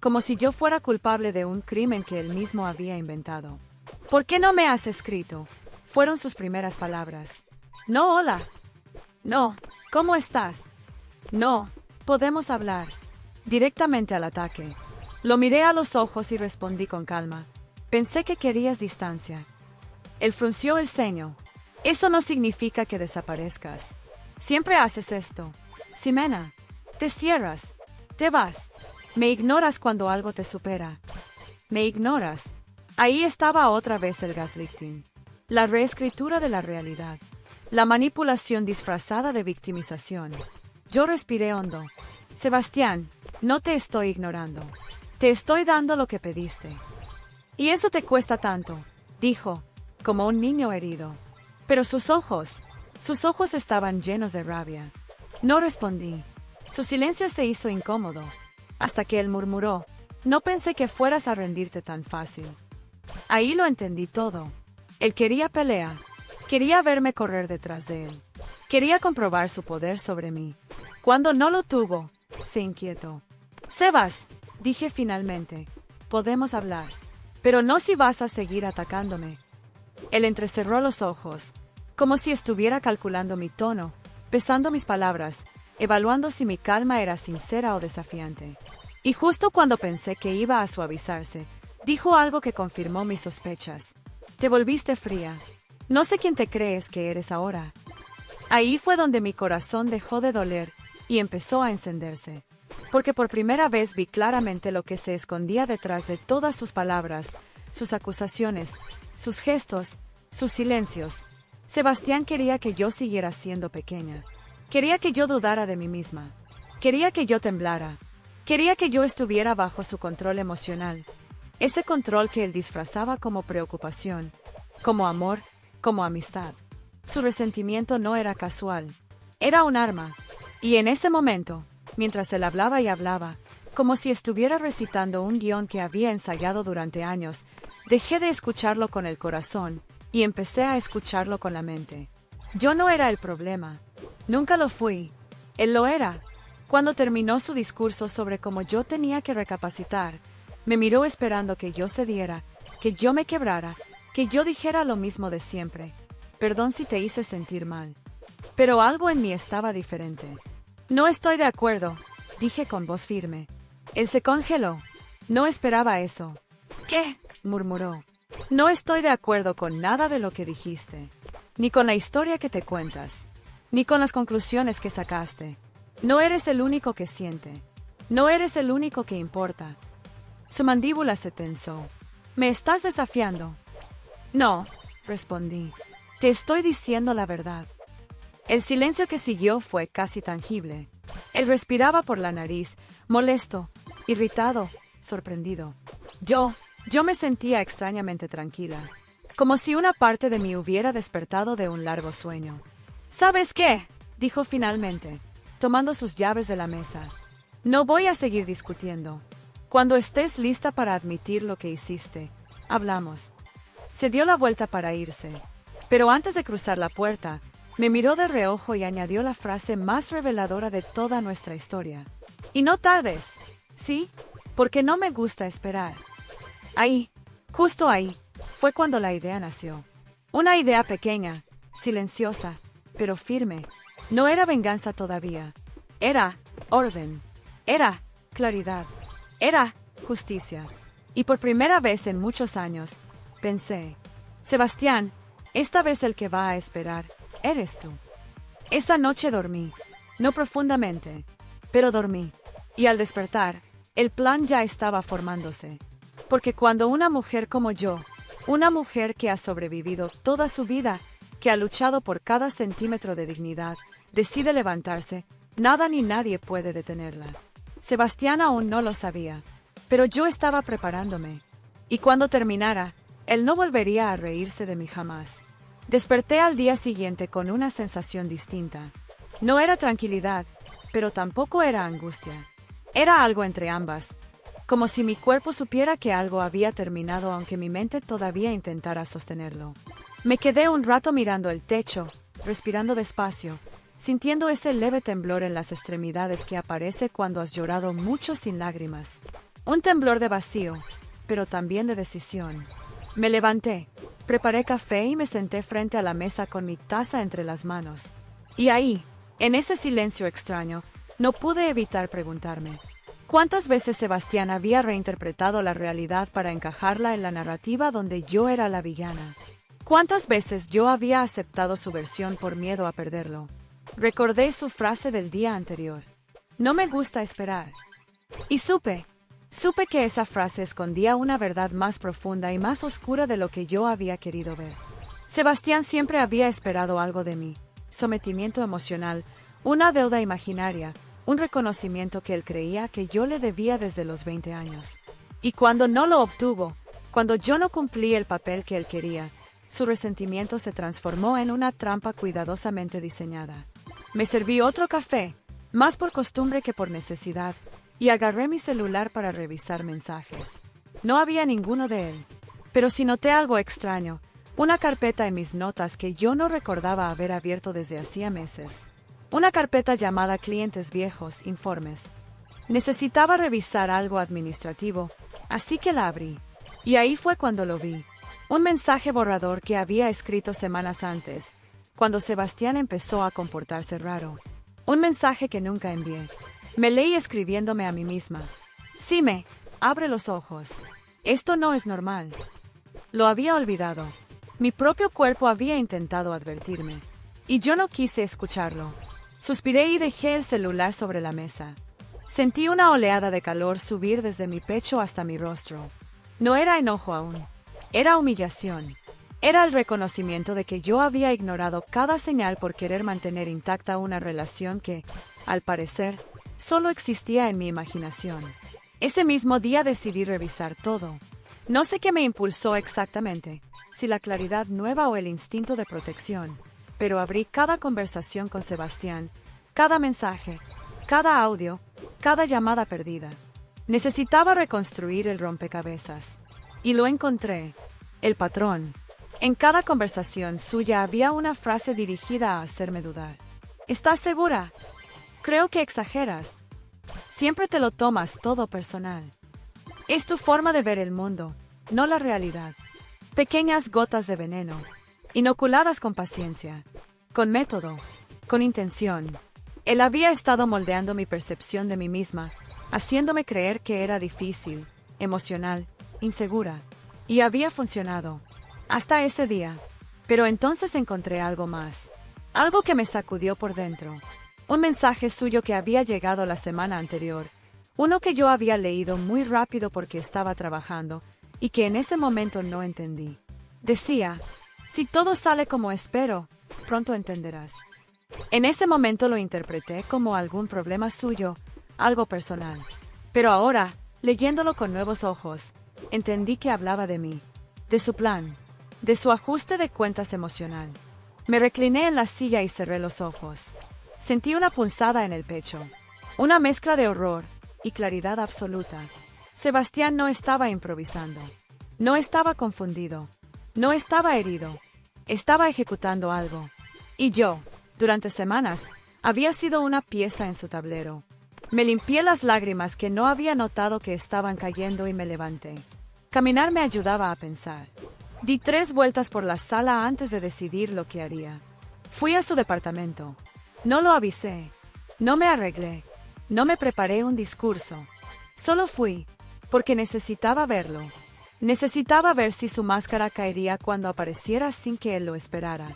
como si yo fuera culpable de un crimen que él mismo había inventado. ¿Por qué no me has escrito?, fueron sus primeras palabras. No, hola. No, ¿cómo estás? No, podemos hablar. Directamente al ataque. Lo miré a los ojos y respondí con calma. Pensé que querías distancia. Él frunció el ceño. Eso no significa que desaparezcas. Siempre haces esto. Ximena, te cierras, te vas. Me ignoras cuando algo te supera. Me ignoras. Ahí estaba otra vez el gaslighting. La reescritura de la realidad. La manipulación disfrazada de victimización. Yo respiré hondo. Sebastián, no te estoy ignorando. Te estoy dando lo que pediste. Y eso te cuesta tanto, dijo, como un niño herido. Pero sus ojos estaban llenos de rabia. No respondí. Su silencio se hizo incómodo, hasta que él murmuró, no pensé que fueras a rendirte tan fácil. Ahí lo entendí todo. Él quería pelea, quería verme correr detrás de él. Quería comprobar su poder sobre mí. Cuando no lo tuvo, se inquietó. Sebas, dije finalmente, podemos hablar, pero no si vas a seguir atacándome. Él entrecerró los ojos, como si estuviera calculando mi tono, pesando mis palabras, evaluando si mi calma era sincera o desafiante. Y justo cuando pensé que iba a suavizarse, dijo algo que confirmó mis sospechas. Te volviste fría. No sé quién te crees que eres ahora. Ahí fue donde mi corazón dejó de doler y empezó a encenderse. Porque por primera vez vi claramente lo que se escondía detrás de todas sus palabras, sus acusaciones, sus gestos, sus silencios. Sebastián quería que yo siguiera siendo pequeña. Quería que yo dudara de mí misma. Quería que yo temblara. Quería que yo estuviera bajo su control emocional. Ese control que él disfrazaba como preocupación, como amor, como amistad. Su resentimiento no era casual. Era un arma. Y en ese momento, mientras él hablaba y hablaba, como si estuviera recitando un guión que había ensayado durante años, dejé de escucharlo con el corazón y empecé a escucharlo con la mente. Yo no era el problema. Nunca lo fui. Él lo era. Cuando terminó su discurso sobre cómo yo tenía que recapacitar, me miró esperando que yo cediera, que yo me quebrara, que yo dijera lo mismo de siempre. Perdón si te hice sentir mal. Pero algo en mí estaba diferente. No estoy de acuerdo, dije con voz firme. Él se congeló. No esperaba eso. ¿Qué?, murmuró. No estoy de acuerdo con nada de lo que dijiste. ni con la historia que te cuentas, ni con las conclusiones que sacaste. No eres el único que siente. No eres el único que importa. Su mandíbula se tensó. ¿Me estás desafiando? No, respondí. Te estoy diciendo la verdad. El silencio que siguió fue casi tangible. Él respiraba por la nariz, molesto, irritado, sorprendido. Yo me sentía extrañamente tranquila, como si una parte de mí hubiera despertado de un largo sueño. ¿Sabes qué?, dijo finalmente, tomando sus llaves de la mesa. No voy a seguir discutiendo. Cuando estés lista para admitir lo que hiciste, hablamos. Se dio la vuelta para irse, pero antes de cruzar la puerta, me miró de reojo y añadió la frase más reveladora de toda nuestra historia. Y no tardes, ¿sí? Porque no me gusta esperar. Ahí, justo ahí, fue cuando la idea nació. Una idea pequeña, silenciosa, pero firme. No era venganza todavía. Era orden. Era claridad. Era justicia. Y por primera vez en muchos años, pensé, Sebastián, esta vez el que va a esperar, eres tú. Esa noche dormí, no profundamente, pero dormí. Y al despertar, el plan ya estaba formándose. Porque cuando una mujer como yo, una mujer que ha sobrevivido toda su vida, que ha luchado por cada centímetro de dignidad, decide levantarse, nada ni nadie puede detenerla. Sebastián aún no lo sabía, pero yo estaba preparándome. Y cuando terminara, él no volvería a reírse de mí jamás. Desperté al día siguiente con una sensación distinta. No era tranquilidad, pero tampoco era angustia. Era algo entre ambas, como si mi cuerpo supiera que algo había terminado aunque mi mente todavía intentara sostenerlo. Me quedé un rato mirando el techo, respirando despacio, sintiendo ese leve temblor en las extremidades que aparece cuando has llorado mucho sin lágrimas. Un temblor de vacío, pero también de decisión. Me levanté, preparé café y me senté frente a la mesa con mi taza entre las manos. Y ahí, en ese silencio extraño, no pude evitar preguntarme, ¿cuántas veces Sebastián había reinterpretado la realidad para encajarla en la narrativa donde yo era la villana? ¿Cuántas veces yo había aceptado su versión por miedo a perderlo? Recordé su frase del día anterior. No me gusta esperar. Y supe que esa frase escondía una verdad más profunda y más oscura de lo que yo había querido ver. Sebastián siempre había esperado algo de mí. Sometimiento emocional, una deuda imaginaria, un reconocimiento que él creía que yo le debía desde los 20 años. Y cuando no lo obtuvo, cuando yo no cumplí el papel que él quería, su resentimiento se transformó en una trampa cuidadosamente diseñada. Me serví otro café, más por costumbre que por necesidad, y agarré mi celular para revisar mensajes. No había ninguno de él, pero sí noté algo extraño, una carpeta en mis notas que yo no recordaba haber abierto desde hacía meses. Una carpeta llamada Clientes Viejos, Informes. Necesitaba revisar algo administrativo, así que la abrí. Y ahí fue cuando lo vi. Un mensaje borrador que había escrito semanas antes, cuando Sebastián empezó a comportarse raro. Un mensaje que nunca envié. Me leí escribiéndome a mí misma. Sime, abre los ojos. Esto no es normal. Lo había olvidado. Mi propio cuerpo había intentado advertirme. Y yo no quise escucharlo. Suspiré y dejé el celular sobre la mesa. Sentí una oleada de calor subir desde mi pecho hasta mi rostro. No era enojo aún. Era humillación. Era el reconocimiento de que yo había ignorado cada señal por querer mantener intacta una relación que, al parecer, solo existía en mi imaginación. Ese mismo día decidí revisar todo. No sé qué me impulsó exactamente, si la claridad nueva o el instinto de protección, pero abrí cada conversación con Sebastián, cada mensaje, cada audio, cada llamada perdida. Necesitaba reconstruir el rompecabezas. Y lo encontré. El patrón. En cada conversación suya había una frase dirigida a hacerme dudar. ¿Estás segura? Creo que exageras. Siempre te lo tomas todo personal. Es tu forma de ver el mundo, no la realidad. Pequeñas gotas de veneno, inoculadas con paciencia, con método, con intención. Él había estado moldeando mi percepción de mí misma, haciéndome creer que era difícil, emocional, insegura. Y había funcionado. Hasta ese día. Pero entonces encontré algo más. Algo que me sacudió por dentro. Un mensaje suyo que había llegado la semana anterior. Uno que yo había leído muy rápido porque estaba trabajando y que en ese momento no entendí. Decía, si todo sale como espero, pronto entenderás. En ese momento lo interpreté como algún problema suyo, algo personal. Pero ahora, leyéndolo con nuevos ojos, entendí que hablaba de mí, de su plan, de su ajuste de cuentas emocional. Me recliné en la silla y cerré los ojos. Sentí una punzada en el pecho, una mezcla de horror y claridad absoluta. Sebastián no estaba improvisando, no estaba confundido, no estaba herido, estaba ejecutando algo. Y yo, durante semanas, había sido una pieza en su tablero. Me limpié las lágrimas que no había notado que estaban cayendo y me levanté. Caminar me ayudaba a pensar. Di 3 vueltas por la sala antes de decidir lo que haría. Fui a su departamento. No lo avisé. No me arreglé. No me preparé un discurso. Solo fui, porque necesitaba verlo. Necesitaba ver si su máscara caería cuando apareciera sin que él lo esperara.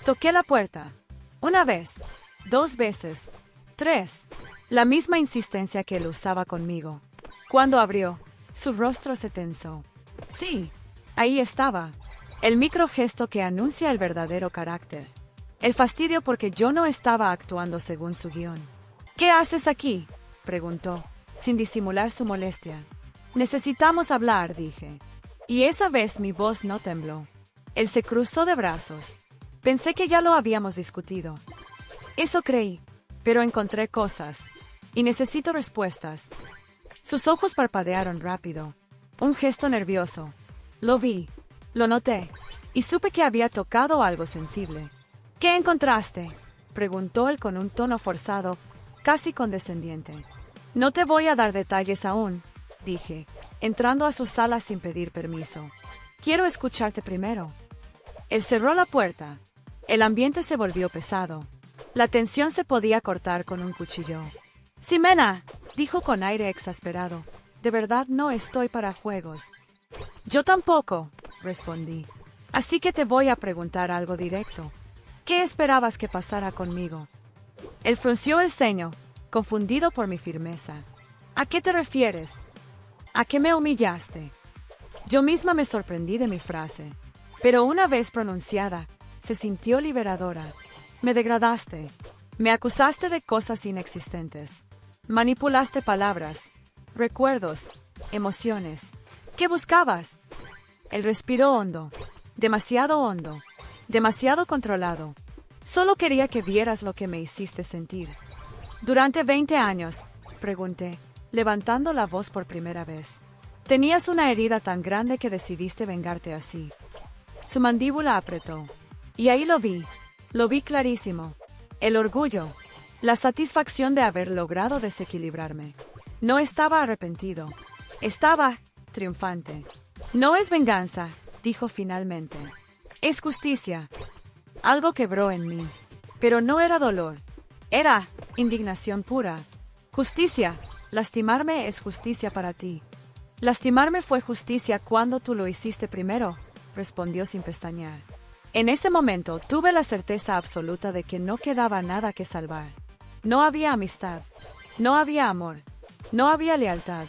Toqué la puerta. 1 vez, 2 veces, 3. La misma insistencia que él usaba conmigo. Cuando abrió, su rostro se tensó. Sí, ahí estaba. El microgesto que anuncia el verdadero carácter. El fastidio porque yo no estaba actuando según su guión. ¿Qué haces aquí?, preguntó, sin disimular su molestia. Necesitamos hablar, dije. Y esa vez mi voz no tembló. Él se cruzó de brazos. Pensé que ya lo habíamos discutido. Eso creí, pero encontré cosas. Y necesito respuestas. Sus ojos parpadearon rápido. Un gesto nervioso. Lo vi, lo noté, y supe que había tocado algo sensible. ¿Qué encontraste?, preguntó él con un tono forzado, casi condescendiente. No te voy a dar detalles aún, dije, entrando a su sala sin pedir permiso. Quiero escucharte primero. Él cerró la puerta. El ambiente se volvió pesado. La tensión se podía cortar con un cuchillo. «Ximena», dijo con aire exasperado, «de verdad no estoy para juegos». «Yo tampoco», respondí. «Así que te voy a preguntar algo directo. ¿Qué esperabas que pasara conmigo?» Él frunció el ceño, confundido por mi firmeza. «¿A qué te refieres? ¿A qué me humillaste?» Yo misma me sorprendí de mi frase, pero una vez pronunciada, se sintió liberadora. «Me degradaste. Me acusaste de cosas inexistentes. Manipulaste palabras, recuerdos, emociones. ¿Qué buscabas?» Él respiró hondo, demasiado controlado. «Solo quería que vieras lo que me hiciste sentir». «Durante 20 años», pregunté, levantando la voz por primera vez. «Tenías una herida tan grande que decidiste vengarte así». Su mandíbula apretó. Y ahí lo vi clarísimo. El orgullo, la satisfacción de haber logrado desequilibrarme. No estaba arrepentido, estaba triunfante. «No es venganza», dijo finalmente. «Es justicia». Algo quebró en mí, pero no era dolor, era indignación pura. «Justicia, lastimarme es justicia para ti». «Lastimarme fue justicia cuando tú lo hiciste primero», respondió sin pestañear. En ese momento tuve la certeza absoluta de que no quedaba nada que salvar. No había amistad, no había amor, no había lealtad.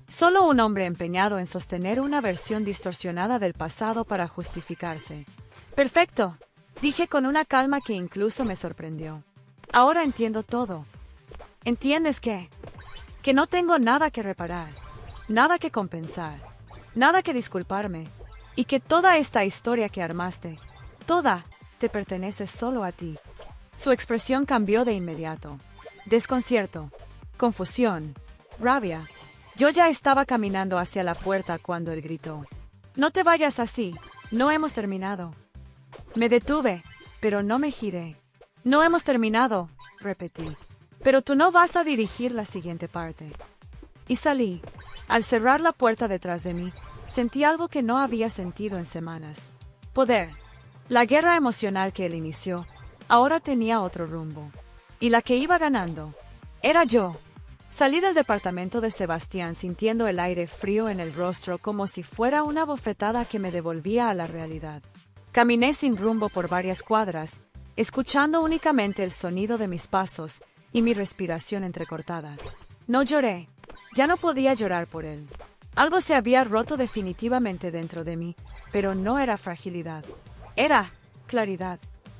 Solo un hombre empeñado en sostener una versión distorsionada del pasado para justificarse. «Perfecto», dije con una calma que incluso me sorprendió. «Ahora entiendo todo». «¿Entiendes qué?» «Que no tengo nada que reparar, nada que compensar, nada que disculparme, y que toda esta historia que armaste, toda, te pertenece solo a ti». Su expresión cambió de inmediato. Desconcierto, confusión, rabia. Yo ya estaba caminando hacia la puerta cuando él gritó: «No te vayas así, no hemos terminado». Me detuve, pero no me giré. «No hemos terminado», repetí. «Pero tú no vas a dirigir la siguiente parte». Y salí. Al cerrar la puerta detrás de mí, sentí algo que no había sentido en semanas. Poder. La guerra emocional que él inició, ahora tenía otro rumbo. Y la que iba ganando era yo. Salí del departamento de Sebastián sintiendo el aire frío en el rostro como si fuera una bofetada que me devolvía a la realidad. Caminé sin rumbo por varias cuadras, escuchando únicamente el sonido de mis pasos y mi respiración entrecortada. No lloré. Ya no podía llorar por él. Algo se había roto definitivamente dentro de mí, pero no era fragilidad. Era claridad.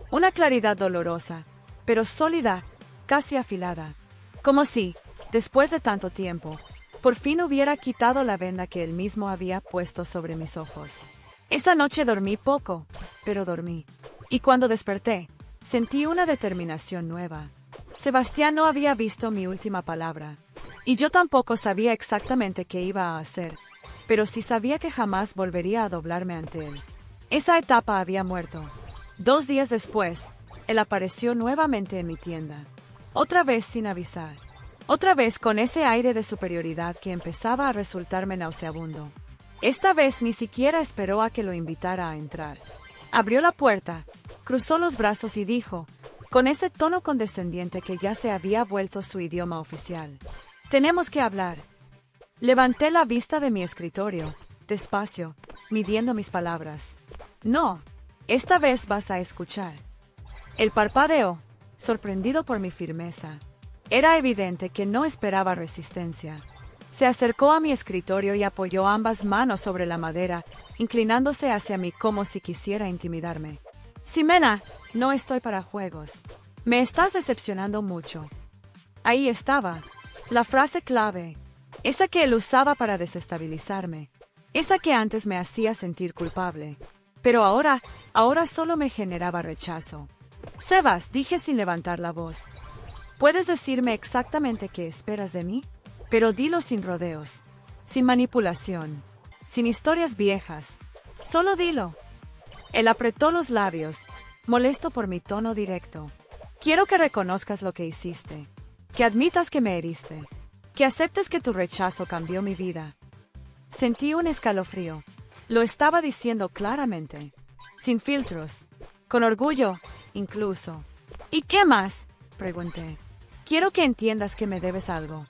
Una claridad dolorosa, pero sólida, casi afilada. Como si, después de tanto tiempo, por fin hubiera quitado la venda que él mismo había puesto sobre mis ojos. Esa noche dormí poco, pero dormí. Y cuando desperté, sentí una determinación nueva. Sebastián no había visto mi última palabra, y yo tampoco sabía exactamente qué iba a hacer, pero sí sabía que jamás volvería a doblarme ante él. Esa etapa había muerto. 2 días después, él apareció nuevamente en mi tienda. Otra vez sin avisar. Otra vez con ese aire de superioridad que empezaba a resultarme nauseabundo. Esta vez ni siquiera esperó a que lo invitara a entrar. Abrió la puerta, cruzó los brazos y dijo, con ese tono condescendiente que ya se había vuelto su idioma oficial: «Tenemos que hablar». Levanté la vista de mi escritorio, despacio, midiendo mis palabras. «No, esta vez vas a escuchar». Él parpadeó, sorprendido por mi firmeza. Era evidente que no esperaba resistencia. Se acercó a mi escritorio y apoyó ambas manos sobre la madera, inclinándose hacia mí como si quisiera intimidarme. «Ximena, no estoy para juegos. Me estás decepcionando mucho». Ahí estaba, la frase clave, esa que él usaba para desestabilizarme, esa que antes me hacía sentir culpable, pero ahora solo me generaba rechazo. «Sebas», dije sin levantar la voz, «¿puedes decirme exactamente qué esperas de mí? Pero dilo sin rodeos, sin manipulación, sin historias viejas. Solo dilo». Él apretó los labios, molesto por mi tono directo. «Quiero que reconozcas lo que hiciste, que admitas que me heriste, que aceptes que tu rechazo cambió mi vida». Sentí un escalofrío. Lo estaba diciendo claramente, sin filtros, con orgullo, incluso. «¿Y qué más?», pregunté. «Quiero que entiendas que me debes algo».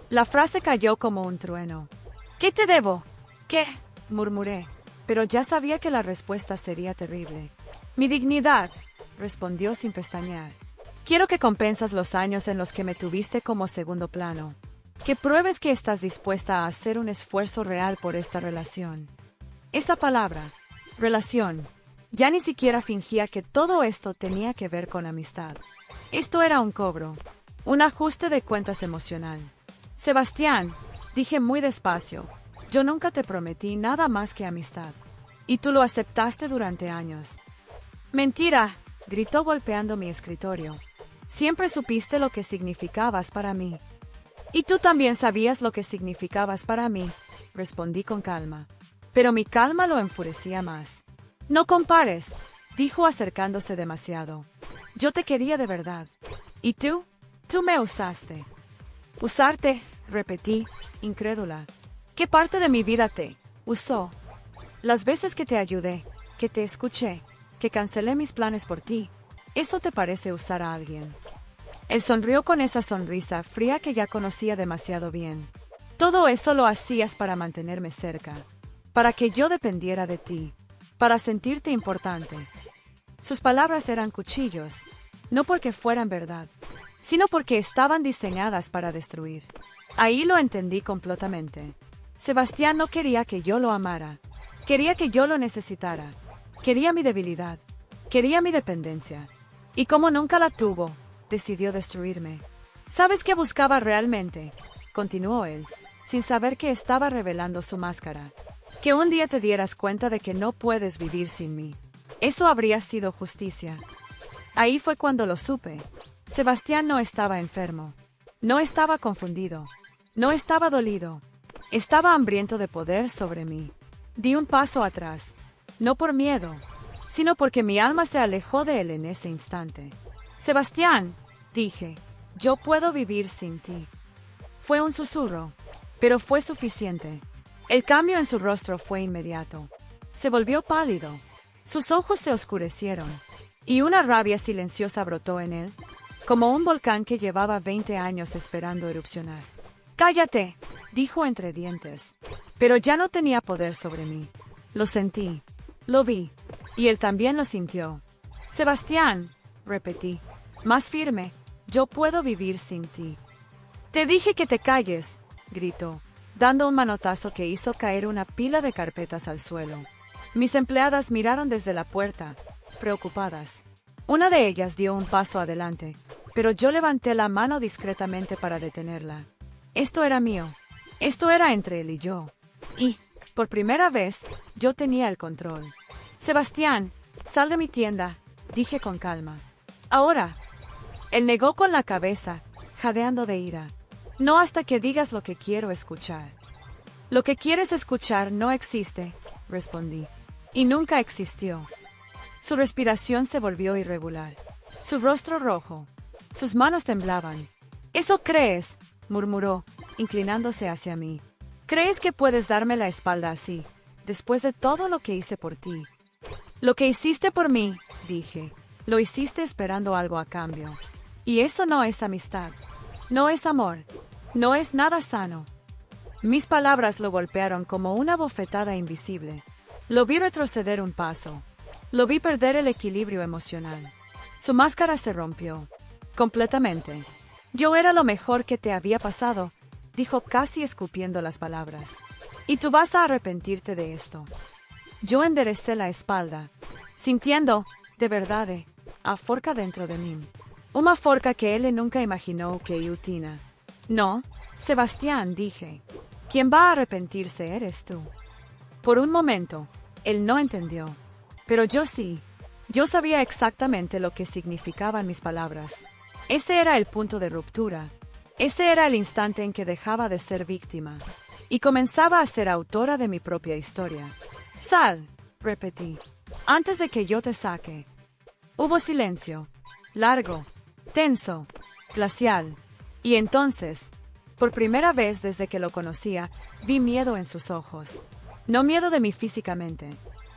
La frase cayó como un trueno. «¿Qué te debo?». «¿Qué?», murmuré, pero ya sabía que la respuesta sería terrible. «Mi dignidad», respondió sin pestañear. «Quiero que compensas los años en los que me tuviste como segundo plano. Que pruebes que estás dispuesta a hacer un esfuerzo real por esta relación». Esa palabra, relación, ya ni siquiera fingía que todo esto tenía que ver con amistad. Esto era un cobro, un ajuste de cuentas emocional. «Sebastián», dije muy despacio, «yo nunca te prometí nada más que amistad. Y tú lo aceptaste durante años». «Mentira», gritó golpeando mi escritorio. «Siempre supiste lo que significabas para mí». «Y tú también sabías lo que significabas para mí», respondí con calma. Pero mi calma lo enfurecía más. «No compares», dijo acercándose demasiado. «Yo te quería de verdad. ¿Y tú? Tú me usaste». «¿Usarte?», repetí, incrédula. «¿Qué parte de mi vida te usó?». «Las veces que te ayudé, que te escuché, que cancelé mis planes por ti, ¿eso te parece usar a alguien?». Él sonrió con esa sonrisa fría que ya conocía demasiado bien. «Todo eso lo hacías para mantenerme cerca, para que yo dependiera de ti, para sentirte importante». Sus palabras eran cuchillos, no porque fueran verdad, sino porque estaban diseñadas para destruir. Ahí lo entendí completamente. Sebastián no quería que yo lo amara, quería que yo lo necesitara, quería mi debilidad, quería mi dependencia. Y como nunca la tuvo, decidió destruirme. «¿Sabes qué buscaba realmente?», continuó él, sin saber que estaba revelando su máscara. «Que un día te dieras cuenta de que no puedes vivir sin mí. Eso habría sido justicia». Ahí fue cuando lo supe. Sebastián no estaba enfermo, no estaba confundido, no estaba dolido, estaba hambriento de poder sobre mí. Di un paso atrás, no por miedo, sino porque mi alma se alejó de él en ese instante. «Sebastián», dije, «yo puedo vivir sin ti». Fue un susurro, pero fue suficiente. El cambio en su rostro fue inmediato. Se volvió pálido, sus ojos se oscurecieron, y una rabia silenciosa brotó en él, como un volcán que llevaba 20 años esperando erupcionar. «Cállate», dijo entre dientes, pero ya no tenía poder sobre mí. Lo sentí. Lo vi. Y él también lo sintió. Sebastián, repetí. Más firme. Yo puedo vivir sin ti. Te dije que te calles, gritó, dando un manotazo que hizo caer una pila de carpetas al suelo. Mis empleadas miraron desde la puerta, preocupadas. Una de ellas dio un paso adelante, pero yo levanté la mano discretamente para detenerla. Esto era mío. Esto era entre él y yo. Y, por primera vez, yo tenía el control. Sebastián, sal de mi tienda, dije con calma. Ahora. Él negó con la cabeza, jadeando de ira. No hasta que digas lo que quiero escuchar. Lo que quieres escuchar no existe, respondí. Y nunca existió. Su respiración se volvió irregular. Su rostro rojo. Sus manos temblaban. ¿Eso crees?, murmuró, inclinándose hacia mí. ¿Crees que puedes darme la espalda así, después de todo lo que hice por ti? Lo que hiciste por mí, dije, lo hiciste esperando algo a cambio. Y eso no es amistad. No es amor. No es nada sano. Mis palabras lo golpearon como una bofetada invisible. Lo vi retroceder un paso. Lo vi perder el equilibrio emocional. Su máscara se rompió. Completamente. Yo era lo mejor que te había pasado, dijo casi escupiendo las palabras. Y tú vas a arrepentirte de esto. Yo enderecé la espalda, sintiendo, de verdad, a forca dentro de mí. Una forca que él nunca imaginó que yo tenía. No, Sebastián, dije. Quien va a arrepentirse eres tú. Por un momento, él no entendió. Pero yo sí. Yo sabía exactamente lo que significaban mis palabras. Ese era el punto de ruptura. Ese era el instante en que dejaba de ser víctima. Y comenzaba a ser autora de mi propia historia. Sal, repetí, antes de que yo te saque. Hubo silencio. Largo. Tenso. Glacial. Y entonces, por primera vez desde que lo conocía, vi miedo en sus ojos. No miedo de mí físicamente,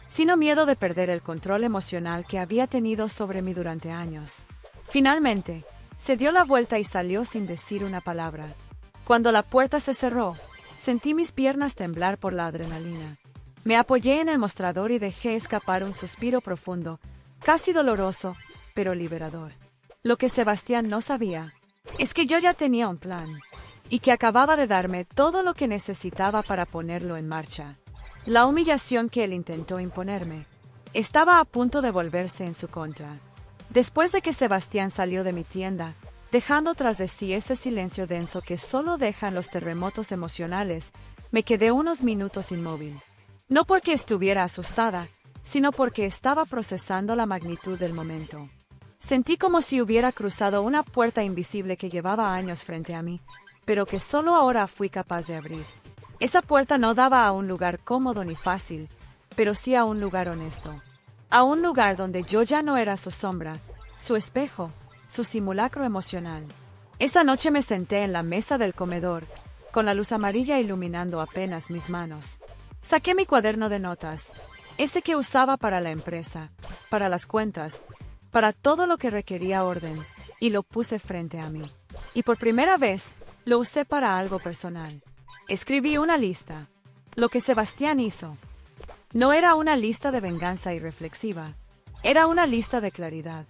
sino miedo de perder el control emocional que había tenido sobre mí durante años. Finalmente, se dio la vuelta y salió sin decir una palabra. Cuando la puerta se cerró, sentí mis piernas temblar por la adrenalina. Me apoyé en el mostrador y dejé escapar un suspiro profundo, casi doloroso, pero liberador. Lo que Sebastián no sabía es que yo ya tenía un plan, y que acababa de darme todo lo que necesitaba para ponerlo en marcha. La humillación que él intentó imponerme estaba a punto de volverse en su contra. Después de que Sebastián salió de mi tienda, dejando tras de sí ese silencio denso que solo dejan los terremotos emocionales, me quedé unos minutos inmóvil. No porque estuviera asustada, sino porque estaba procesando la magnitud del momento. Sentí como si hubiera cruzado una puerta invisible que llevaba años frente a mí, pero que solo ahora fui capaz de abrir. Esa puerta no daba a un lugar cómodo ni fácil, pero sí a un lugar honesto. A un lugar donde yo ya no era su sombra, su espejo, su simulacro emocional. Esa noche me senté en la mesa del comedor, con la luz amarilla iluminando apenas mis manos. Saqué mi cuaderno de notas, ese que usaba para la empresa, para las cuentas, para todo lo que requería orden, y lo puse frente a mí. Y por primera vez, lo usé para algo personal. Escribí una lista. Lo que Sebastián hizo. No era una lista de venganza irreflexiva. Era una lista de claridad.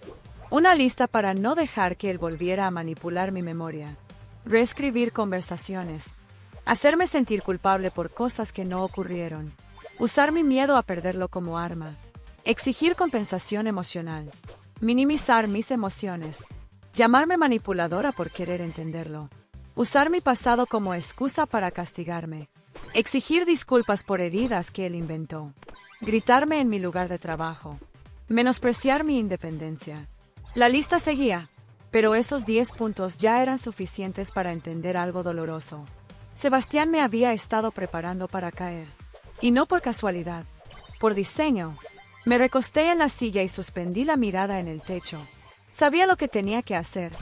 Una lista para no dejar que él volviera a manipular mi memoria. Reescribir conversaciones. Hacerme sentir culpable por cosas que no ocurrieron. Usar mi miedo a perderlo como arma. Exigir compensación emocional. Minimizar mis emociones. Llamarme manipuladora por querer entenderlo. Usar mi pasado como excusa para castigarme. Exigir disculpas por heridas que él inventó. Gritarme en mi lugar de trabajo. Menospreciar mi independencia. La lista seguía, pero esos 10 puntos ya eran suficientes para entender algo doloroso. Sebastián me había estado preparando para caer. Y no por casualidad. Por diseño. Me recosté en la silla y suspendí la mirada en el techo. Sabía lo que tenía que hacer,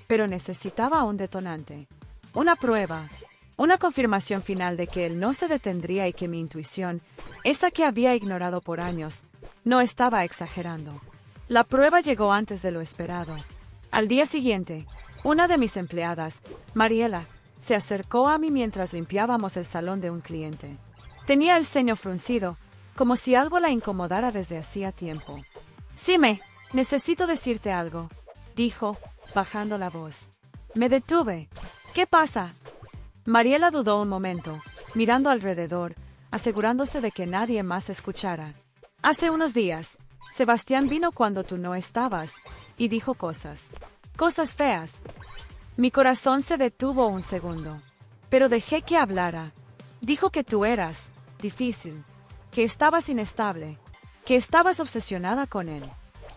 pero necesitaba un detonante. Una prueba. Una confirmación final de que él no se detendría y que mi intuición, esa que había ignorado por años, no estaba exagerando. La prueba llegó antes de lo esperado. Al día siguiente, una de mis empleadas, Mariela, se acercó a mí mientras limpiábamos el salón de un cliente. Tenía el ceño fruncido, como si algo la incomodara desde hacía tiempo. Sime, necesito decirte algo, dijo, bajando la voz. Me detuve. ¿Qué pasa? Mariela dudó un momento, mirando alrededor, asegurándose de que nadie más escuchara. Hace unos días, Sebastián vino cuando tú no estabas, y dijo cosas feas. Mi corazón se detuvo un segundo, pero dejé que hablara. Dijo que tú eras difícil, que estabas inestable, que estabas obsesionada con él,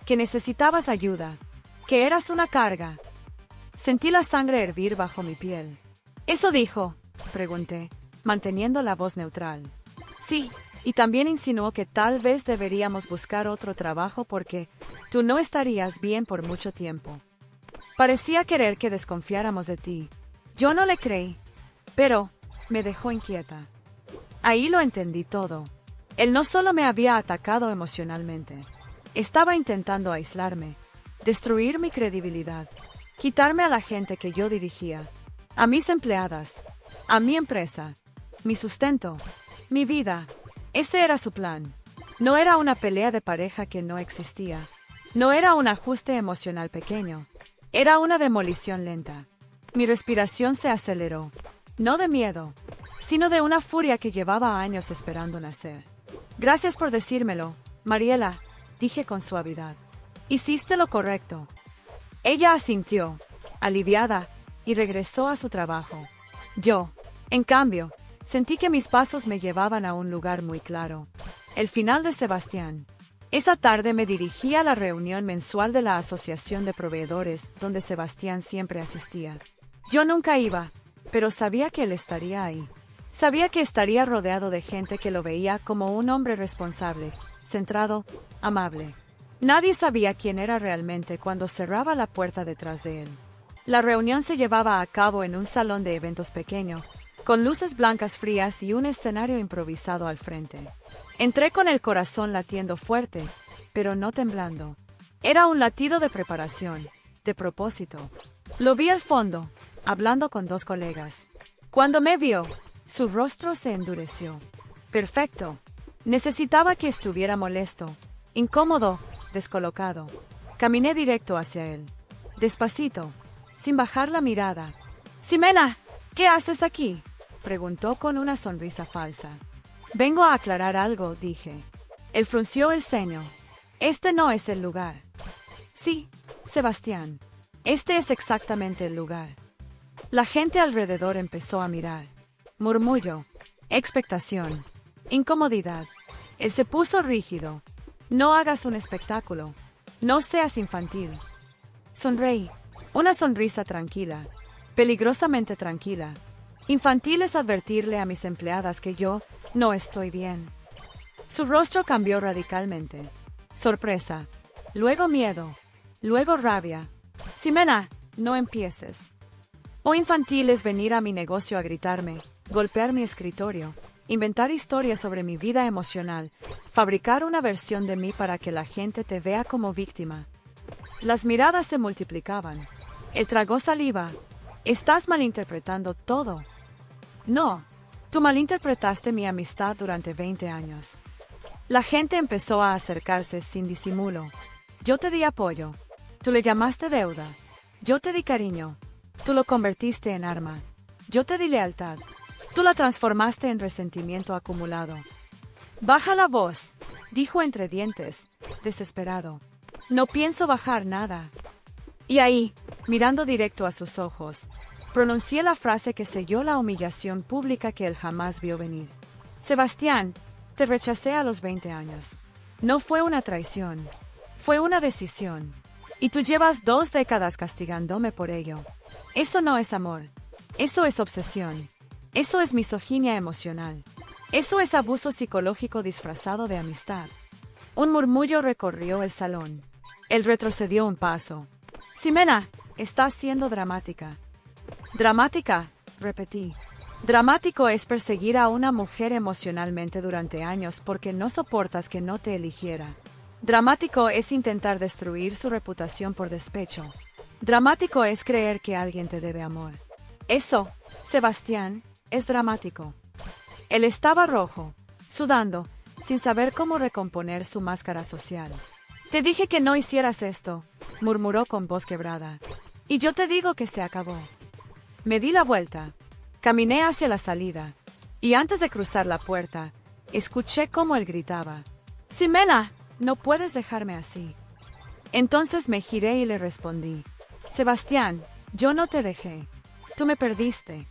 que necesitabas ayuda, que eras una carga. Sentí la sangre hervir bajo mi piel. ¿Eso dijo?, pregunté, manteniendo la voz neutral. Sí, y también insinuó que tal vez deberíamos buscar otro trabajo porque tú no estarías bien por mucho tiempo. Parecía querer que desconfiáramos de ti. Yo no le creí, pero me dejó inquieta. Ahí lo entendí todo. Él no solo me había atacado emocionalmente, estaba intentando aislarme, destruir mi credibilidad, quitarme a la gente que yo dirigía, a mis empleadas, a mi empresa, mi sustento, mi vida. Ese era su plan. No era una pelea de pareja que no existía. No era un ajuste emocional pequeño. Era una demolición lenta. Mi respiración se aceleró. No de miedo, sino de una furia que llevaba años esperando nacer. Gracias por decírmelo, Mariela, dije con suavidad. Hiciste lo correcto. Ella asintió, aliviada, y regresó a su trabajo. Yo, en cambio, sentí que mis pasos me llevaban a un lugar muy claro. El final de Sebastián. Esa tarde me dirigí a la reunión mensual de la Asociación de Proveedores, donde Sebastián siempre asistía. Yo nunca iba, pero sabía que él estaría ahí. Sabía que estaría rodeado de gente que lo veía como un hombre responsable, centrado, amable. Nadie sabía quién era realmente cuando cerraba la puerta detrás de él. La reunión se llevaba a cabo en un salón de eventos pequeño, con luces blancas frías y un escenario improvisado al frente. Entré con el corazón latiendo fuerte, pero no temblando. Era un latido de preparación, de propósito. Lo vi al fondo, hablando con dos colegas. Cuando me vio, su rostro se endureció. Perfecto. Necesitaba que estuviera molesto, incómodo, descolocado. Caminé directo hacia él. Despacito, sin bajar la mirada. «Ximena, ¿qué haces aquí?», preguntó con una sonrisa falsa. «Vengo a aclarar algo», dije. Él frunció el ceño. «Este no es el lugar». «Sí, Sebastián, este es exactamente el lugar». La gente alrededor empezó a mirar. Murmullo, expectación, incomodidad. Él se puso rígido. «No hagas un espectáculo. No seas infantil». Sonreí. Una sonrisa tranquila, peligrosamente tranquila. Infantil es advertirle a mis empleadas que yo no estoy bien. Su rostro cambió radicalmente. Sorpresa, luego miedo, luego rabia. «Ximena, no empieces». O infantil es venir a mi negocio a gritarme, golpear mi escritorio, inventar historias sobre mi vida emocional, fabricar una versión de mí para que la gente te vea como víctima. Las miradas se multiplicaban. Él tragó saliva. «Estás malinterpretando todo». «No, tú malinterpretaste mi amistad durante 20 años». La gente empezó a acercarse sin disimulo. «Yo te di apoyo. Tú le llamaste deuda. Yo te di cariño. Tú lo convertiste en arma. Yo te di lealtad. Tú la transformaste en resentimiento acumulado». «Baja la voz», dijo entre dientes, desesperado. «No pienso bajar nada». Y ahí, mirando directo a sus ojos, pronuncié la frase que selló la humillación pública que él jamás vio venir. «Sebastián, te rechacé a los 20 años. No fue una traición, fue una decisión. Y tú llevas 2 décadas castigándome por ello. Eso no es amor, eso es obsesión, eso es misoginia emocional, eso es abuso psicológico disfrazado de amistad». Un murmullo recorrió el salón. Él retrocedió un paso. «Ximena, estás siendo dramática». «¿Dramática?», repetí. «Dramático es perseguir a una mujer emocionalmente durante años porque no soportas que no te eligiera. Dramático es intentar destruir su reputación por despecho. Dramático es creer que alguien te debe amor. Eso, Sebastián, es dramático». Él estaba rojo, sudando, sin saber cómo recomponer su máscara social. Te dije que no hicieras esto, murmuró con voz quebrada. Y yo te digo que se acabó. Me di la vuelta, caminé hacia la salida, y antes de cruzar la puerta, escuché cómo él gritaba: «Ximena, no puedes dejarme así». Entonces me giré y le respondí: «Sebastián, yo no te dejé. Tú me perdiste».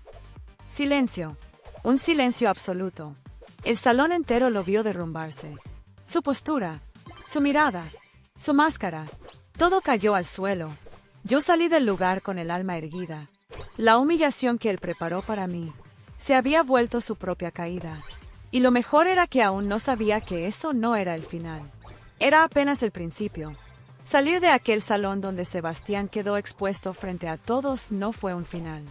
Silencio. Un silencio absoluto. El salón entero lo vio derrumbarse. Su postura, su mirada, su máscara, todo cayó al suelo. Yo salí del lugar con el alma erguida. La humillación que él preparó para mí se había vuelto su propia caída. Y lo mejor era que aún no sabía que eso no era el final. Era apenas el principio. Salir de aquel salón donde Sebastián quedó expuesto frente a todos no fue un final.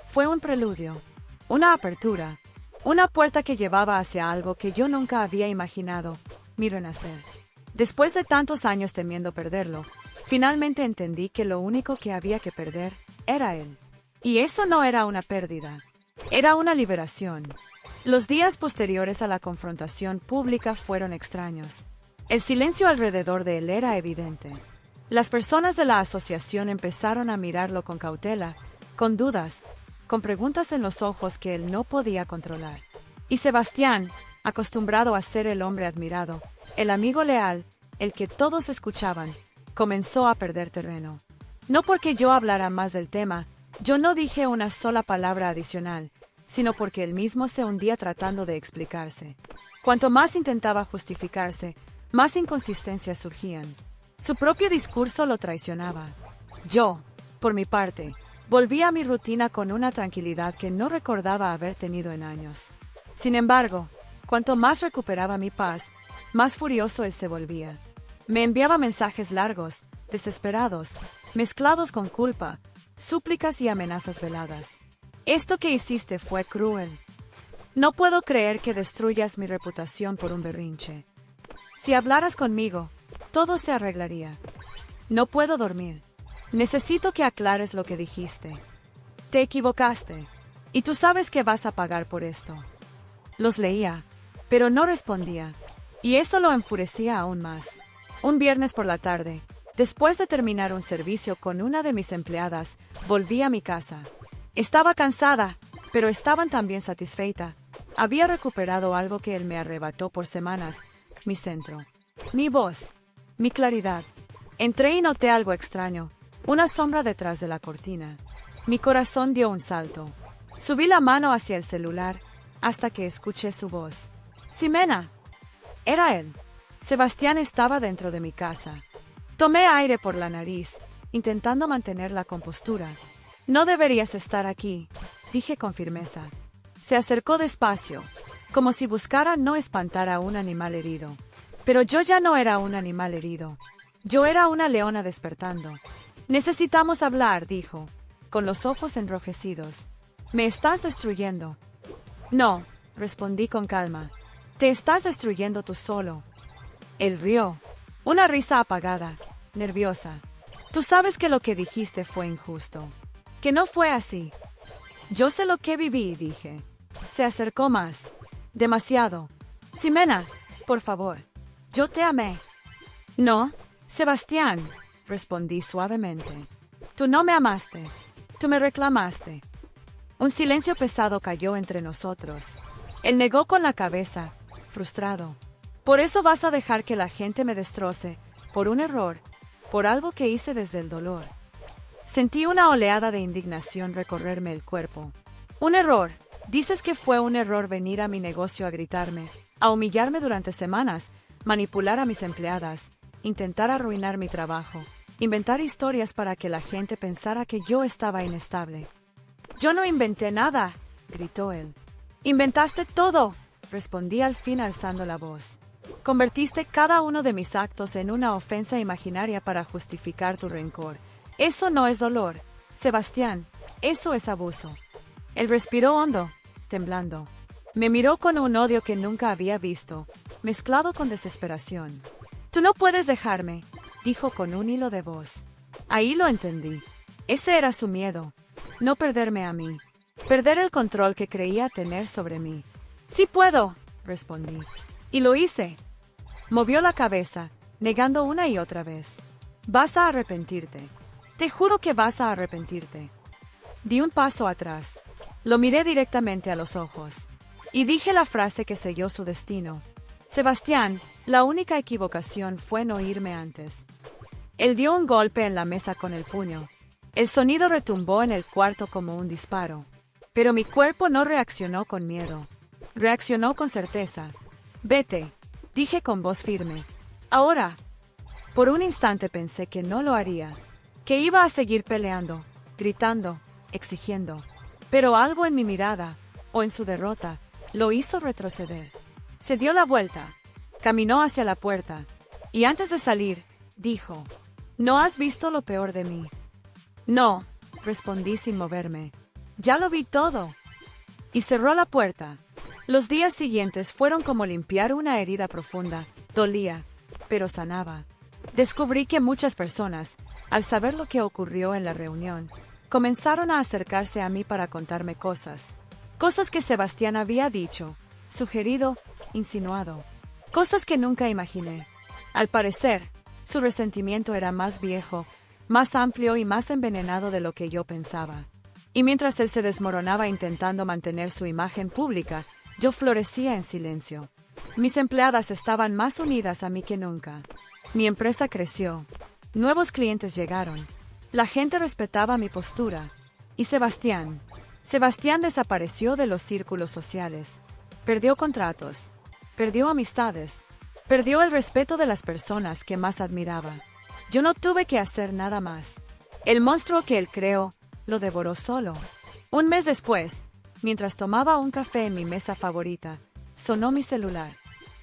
Fue un preludio, una apertura, una puerta que llevaba hacia algo que yo nunca había imaginado, mi renacer. Después de tantos años temiendo perderlo, finalmente entendí que lo único que había que perder era él. Y eso no era una pérdida, era una liberación. Los días posteriores a la confrontación pública fueron extraños. El silencio alrededor de él era evidente. Las personas de la asociación empezaron a mirarlo con cautela, con dudas, con preguntas en los ojos que él no podía controlar. Y Sebastián, acostumbrado a ser el hombre admirado, el amigo leal, el que todos escuchaban, comenzó a perder terreno. No porque yo hablara más del tema, yo no dije una sola palabra adicional, sino porque él mismo se hundía tratando de explicarse. Cuanto más intentaba justificarse, más inconsistencias surgían. Su propio discurso lo traicionaba. Yo, por mi parte, volví a mi rutina con una tranquilidad que no recordaba haber tenido en años. Sin embargo, cuanto más recuperaba mi paz, más furioso él se volvía. Me enviaba mensajes largos, desesperados, mezclados con culpa, súplicas y amenazas veladas. Esto que hiciste fue cruel. No puedo creer que destruyas mi reputación por un berrinche. Si hablaras conmigo, todo se arreglaría. No puedo dormir. Necesito que aclares lo que dijiste. Te equivocaste. Y tú sabes que vas a pagar por esto. Los leía, pero no respondía. Y eso lo enfurecía aún más. Un viernes por la tarde, después de terminar un servicio con una de mis empleadas, volví a mi casa. Estaba cansada, pero estaba también satisfecha. Había recuperado algo que él me arrebató por semanas: mi centro, mi voz, mi claridad. Entré y noté algo extraño, una sombra detrás de la cortina. Mi corazón dio un salto. Subí la mano hacia el celular hasta que escuché su voz. «Ximena». Era él. Sebastián estaba dentro de mi casa. Tomé aire por la nariz, intentando mantener la compostura. «No deberías estar aquí», dije con firmeza. Se acercó despacio, como si buscara no espantar a un animal herido. Pero yo ya no era un animal herido. Yo era una leona despertando. «Necesitamos hablar», dijo, con los ojos enrojecidos. «Me estás destruyendo». «No», respondí con calma. «Te estás destruyendo tú solo». Él rió, una risa apagada, nerviosa. «Tú sabes que lo que dijiste fue injusto. Que no fue así». «Yo sé lo que viví», dije. Se acercó más. Demasiado. «Ximena, por favor. Yo te amé». «No, Sebastián», respondí suavemente. «Tú no me amaste. Tú me reclamaste». Un silencio pesado cayó entre nosotros. Él negó con la cabeza, frustrado. «Por eso vas a dejar que la gente me destroce, por un error, por algo que hice desde el dolor». Sentí una oleada de indignación recorrerme el cuerpo. «Un error. Dices que fue un error venir a mi negocio a gritarme, a humillarme durante semanas, manipular a mis empleadas, intentar arruinar mi trabajo, inventar historias para que la gente pensara que yo estaba inestable». «Yo no inventé nada», gritó él. «Inventaste todo», respondí al fin alzando la voz. «Convertiste cada uno de mis actos en una ofensa imaginaria para justificar tu rencor. Eso no es dolor, Sebastián, eso es abuso». Él respiró hondo, temblando. Me miró con un odio que nunca había visto, mezclado con desesperación. «Tú no puedes dejarme», dijo con un hilo de voz. Ahí lo entendí. Ese era su miedo. No perderme a mí. Perder el control que creía tener sobre mí. «Sí puedo», respondí. Y lo hice. Movió la cabeza, negando una y otra vez. Vas a arrepentirte. Te juro que vas a arrepentirte. Di un paso atrás. Lo miré directamente a los ojos. Y dije la frase que selló su destino. Sebastián, la única equivocación fue no irme antes. Él dio un golpe en la mesa con el puño. El sonido retumbó en el cuarto como un disparo. Pero mi cuerpo no reaccionó con miedo. Reaccionó con certeza. Vete, dije con voz firme. Ahora. Por un instante pensé que no lo haría. Que iba a seguir peleando, gritando, exigiendo. Pero algo en mi mirada, o en su derrota, lo hizo retroceder. Se dio la vuelta, caminó hacia la puerta, y antes de salir, dijo, ¿no has visto lo peor de mí? No, respondí sin moverme. Ya lo vi todo. Y cerró la puerta. Los días siguientes fueron como limpiar una herida profunda. Dolía, pero sanaba. Descubrí que muchas personas, al saber lo que ocurrió en la reunión, comenzaron a acercarse a mí para contarme cosas. Cosas que Sebastián había dicho, sugerido, insinuado. Cosas que nunca imaginé. Al parecer, su resentimiento era más viejo, más amplio y más envenenado de lo que yo pensaba. Y mientras él se desmoronaba intentando mantener su imagen pública, yo florecía en silencio. Mis empleadas estaban más unidas a mí que nunca. Mi empresa creció. Nuevos clientes llegaron. La gente respetaba mi postura. Y Sebastián desapareció de los círculos sociales. Perdió contratos. Perdió amistades. Perdió el respeto de las personas que más admiraba. Yo no tuve que hacer nada más. El monstruo que él creó lo devoró solo. Un mes después, mientras tomaba un café en mi mesa favorita, sonó mi celular.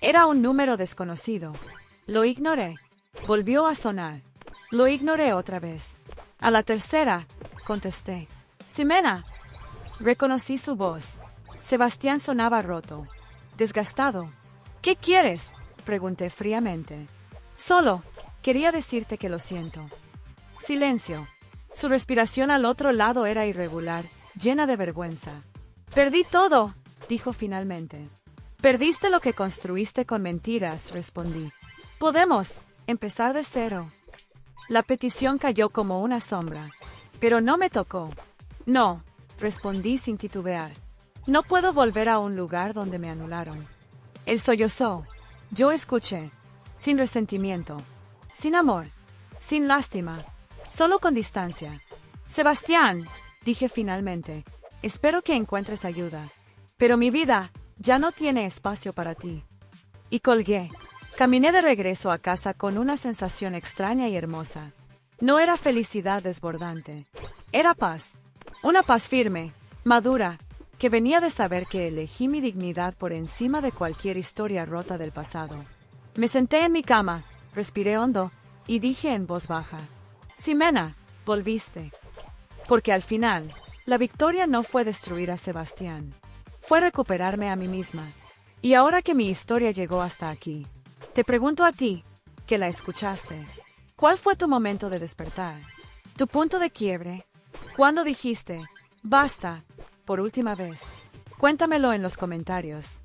Era un número desconocido. Lo ignoré. Volvió a sonar. Lo ignoré otra vez. A la tercera, contesté. Ximena. Reconocí su voz. Sebastián sonaba roto. Desgastado. ¿Qué quieres? Pregunté fríamente. Solo, quería decirte que lo siento. Silencio. Su respiración al otro lado era irregular, llena de vergüenza. Perdí todo, dijo finalmente. Perdiste lo que construiste con mentiras, respondí. Podemos empezar de cero. La petición cayó como una sombra. Pero no me tocó. No, respondí sin titubear. No puedo volver a un lugar donde me anularon. Él sollozó. Yo escuché. Sin resentimiento. Sin amor. Sin lástima. Solo con distancia. Sebastián, dije finalmente, espero que encuentres ayuda. Pero mi vida ya no tiene espacio para ti. Y colgué. Caminé de regreso a casa con una sensación extraña y hermosa. No era felicidad desbordante. Era paz. Una paz firme, madura, que venía de saber que elegí mi dignidad por encima de cualquier historia rota del pasado. Me senté en mi cama, respiré hondo, y dije en voz baja. Ximena, volviste. Porque al final, la victoria no fue destruir a Sebastián. Fue recuperarme a mí misma. Y ahora que mi historia llegó hasta aquí, te pregunto a ti, que la escuchaste. ¿Cuál fue tu momento de despertar? ¿Tu punto de quiebre? ¿Cuándo dijiste, basta, por última vez? Cuéntamelo en los comentarios.